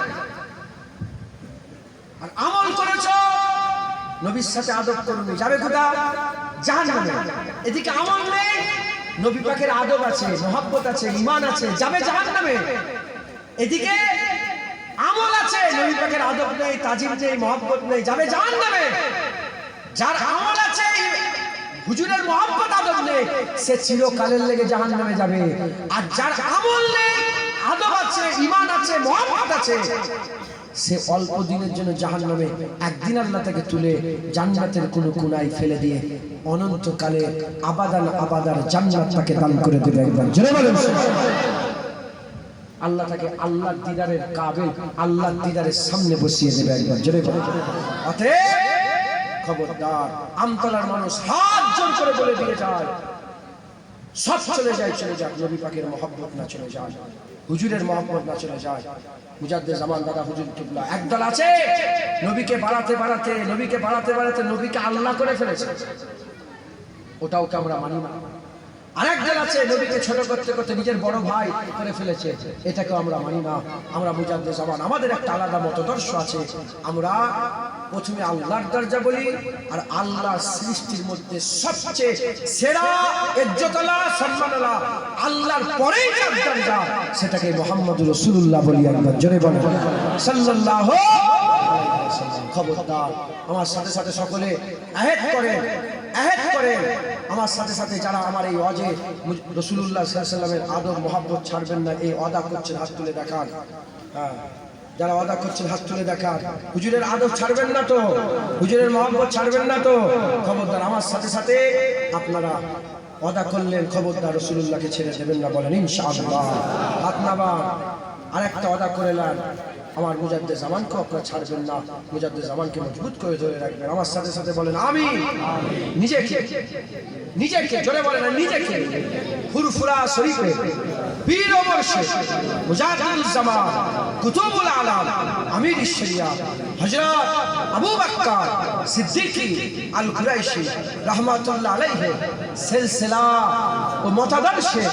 আর আমল করেছো, নবীর সাথে আদব করনি, যাবে কোথায়? জাহান্নামে। এদিকে আমল নেই, নবী পাকের আদব আছে, মহব্বত আছে, ঈমান আছে, যাবে জাহান্নামে। এদিকে আমল আছে, নবী পাকের আদব নেই, তাজিম নেই, মহব্বত নেই, যাবে জাহান্নামে। যার আমল আছে, হুজুরের মহব্বত আদব নেই, সে চিরকালের লেগে জাহান্নামে যাবে। আর যার আমল নেই, আদব আছে, ঈমান আছে, মহব্বত আছে, সে অল্প দিনের জন্য জাহান্নামে, একদিন আল্লাহ তাকে তুলে জান্নাতের কোন কোনায় ফেলে দিয়ে অনন্তকালে আবাদার জান্নাত তাকে দান করে দেবে। একবার জোরে বলেন আল্লাহ তাকে আল্লাহর দিদারের কাবিল, আল্লাহর দিদারের সামনে বসিয়ে দেবে। একবার জোরে বলেন অতএব খবরদার, আমতলার মানুষ হাত জোর করে বলে দিয়ে যায়, সব চলে যায়, নবী পাকের মহব্বত না চলে যায়, হুজুরের মহব্বত না চলে যায়। মুজাদ্দিদ জামান দাদা হুজুর কিবলা একদল আছে, নবীকে বাড়াতে নবীকে আল্লাহ করে ফেলেছে, ওটাও কে আমরা মানি না। আরেকদল আছে, নবীকে ছোট করতে করতে নিজের বড় ভাই করে ফেলেছে, এটাকেও আমরা মানি না। আমরা মুজাদ্দিদ জামান, আমাদের একটা আলাদা মতদর্শ আছে। আমরা প্রথমে আল্লাহর দরজা বলি, আর আল্লাহর সৃষ্টির মধ্যে সবচেয়ে সেরা ইজ্জতওয়ালা সম্মানওয়ালা আল্লাহর পরেই যার দরজা, সেটাকে মুহাম্মদুর রাসূলুল্লাহ বলি। একবার জোরে বলেন সাল্লাল্লাহু আলাইহি ওয়াসাল্লাম। খবরদার, আমার সাথে সাথে সকলে আহেদ করেন, আমার সাথে সাথে যারা আমার এই ওয়াজে রাসূলুল্লাহ সাল্লাল্লাহু আলাইহি ওয়াসাল্লামের আদব মহব্বত ছাড়বেন না, এই ওয়াদা করছেন, হাত তুলে দেখান। যারা ওয়াদা করছেন হাত তুলে দেখান। হুজুরের আদব ছাড়বেন না তো, হুজুরের মহব্বত ছাড়বেন না তো। খবরদার, আমার সাথে সাথে আপনারা ওয়াদা করলেন, খবরদার রাসূলুল্লাহকে ছেড়ে দেবেন না, বলেন ইনশাআল্লাহ। হাত নামান। আরেকটা ওয়াদা করেলেন, আমার মুজাদ্দিদ জামানকে আপনারা ছাড়বেন না, মুজাদ্দিদ জামানকে মজবুত করে ধরে রাখবেন। আমার সাথে সাথে বলেন আমিন। নিজেকে জোরে বলেন নিজেকে ফুরফুরা শরীফে পীর ওমর শেখ মুজাদ্দিদুল জামান কুতুবুল আলাম আমির শরিয়া হযরত আবু বকর সিদ্দিকী আল কুরাইশি রাহমাতুল্লাহ আলাইহি সিলসিলা ও মতাদর্শে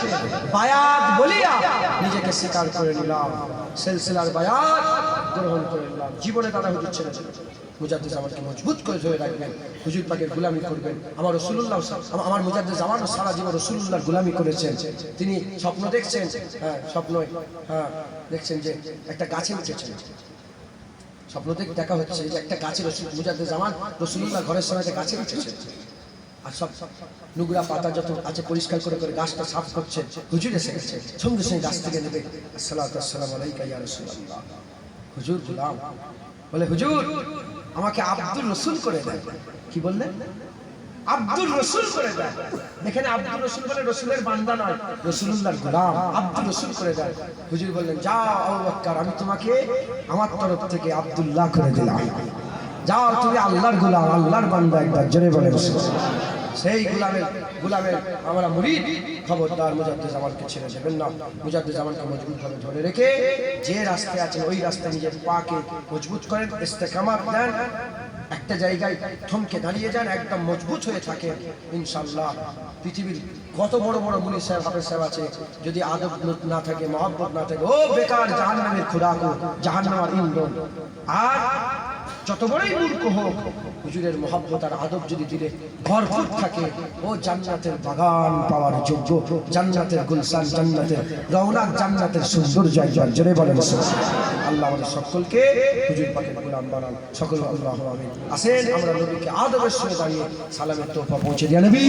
বায়াত বলিয়া নিজেকে স্বীকার করে নিলাম, সিলসিলার বায়াত গ্রহণ করে নিলাম। জীবনে দাদা হুজুর ছেড়ে মুজাদ্দিদ জামানকে মজবুত করে ধরে রাখবেন, হুজুর পাকের গোলামি করবেন। আমার রাসূলুল্লাহ, আমার মুজাদ্দিদ জামানও সারা জীবন রাসূলুল্লাহর গোলামি করেছেন। তিনি স্বপ্ন দেখছেন, দেখছেন যে একটা গাছে উঠেছেন, স্বপ্ন দেখা হচ্ছে যে একটা গাছে মুজাদ্দিদ জামান রাসূলুল্লাহ ঘরের সামনে গাছে উঠেছেন, আর সব নুগরা পাতা যত আছে পরিষ্কার করে গাছটা সাফ করছে। হুজুর এসে গেছে, সঙ্গে সঙ্গে গাছ থেকে নেবে, আসসালাতু ওয়াসসালামু আলাইকা ইয়া রাসূলুল্লাহ। হুজুর গোলাম বলে, হুজুর আমাকে আব্দুর রসুল করে দেন। কি বললেন? আব্দুর রসুল করে দেন। এখানে আব্দুর রসুল বলে রসুলের বান্দা নয়, রাসূলুল্লাহর গোলাম, আব্দুর রসুল করে দেন। হুজুর বললেন, যাও আবু বকর, আমি তোমাকে আমার তরফ থেকে আব্দুল্লাহ করে দিলাম, যাও তুমি আল্লাহর গোলাম, আল্লাহর বান্দা। একবার জোরে বলেন সেই গোলামের আমরা মুরিদ, খবরদার মুজাদ্দিদ জামানকে ছেড়ে দেবেন না। মুজাদ্দিদ জামানকে মজবুতভাবে ধরে রেখে যে রাস্তায় আছেন ওই রাস্তায় নিজের পাকে মজবুত করেন, ইস্তেকামাত দেন, একটা জায়গায় থমকে দাঁড়িয়ে যান, একদম মজবুত হয়ে থাকে। ইনশাআল্লাহ পৃথিবীর কত বড় বড় মুনি সাহেব হাফেজ সাহেব আছে, যদি আদব না থাকে, মহব্বত না থাকে, ও বেকার জাহান্নামের খোরাক, জাহান্নামের ইন্ধন। আর যত বড়ই মূর্খ হোক, হুজুরের মহব্বত আর আদব যদি দিলে ভরপুর থাকে, ও জান্নাতের বাগান পাওয়ার যোগ্য, জান্নাতের গুলশান, জান্নাতের রওনাক, জান্নাতের সৌন্দর্য জর্জরে বলেন। আল্লাহ আমাদের সকলকে হুজুর পাকের গোলাম বানান, সকল আল্লাহ আমিন। আসেন আমরা নবীকে আদবের সঙ্গে দাঁড়িয়ে সালামের তোহফা পৌঁছে দিয়ে নবী।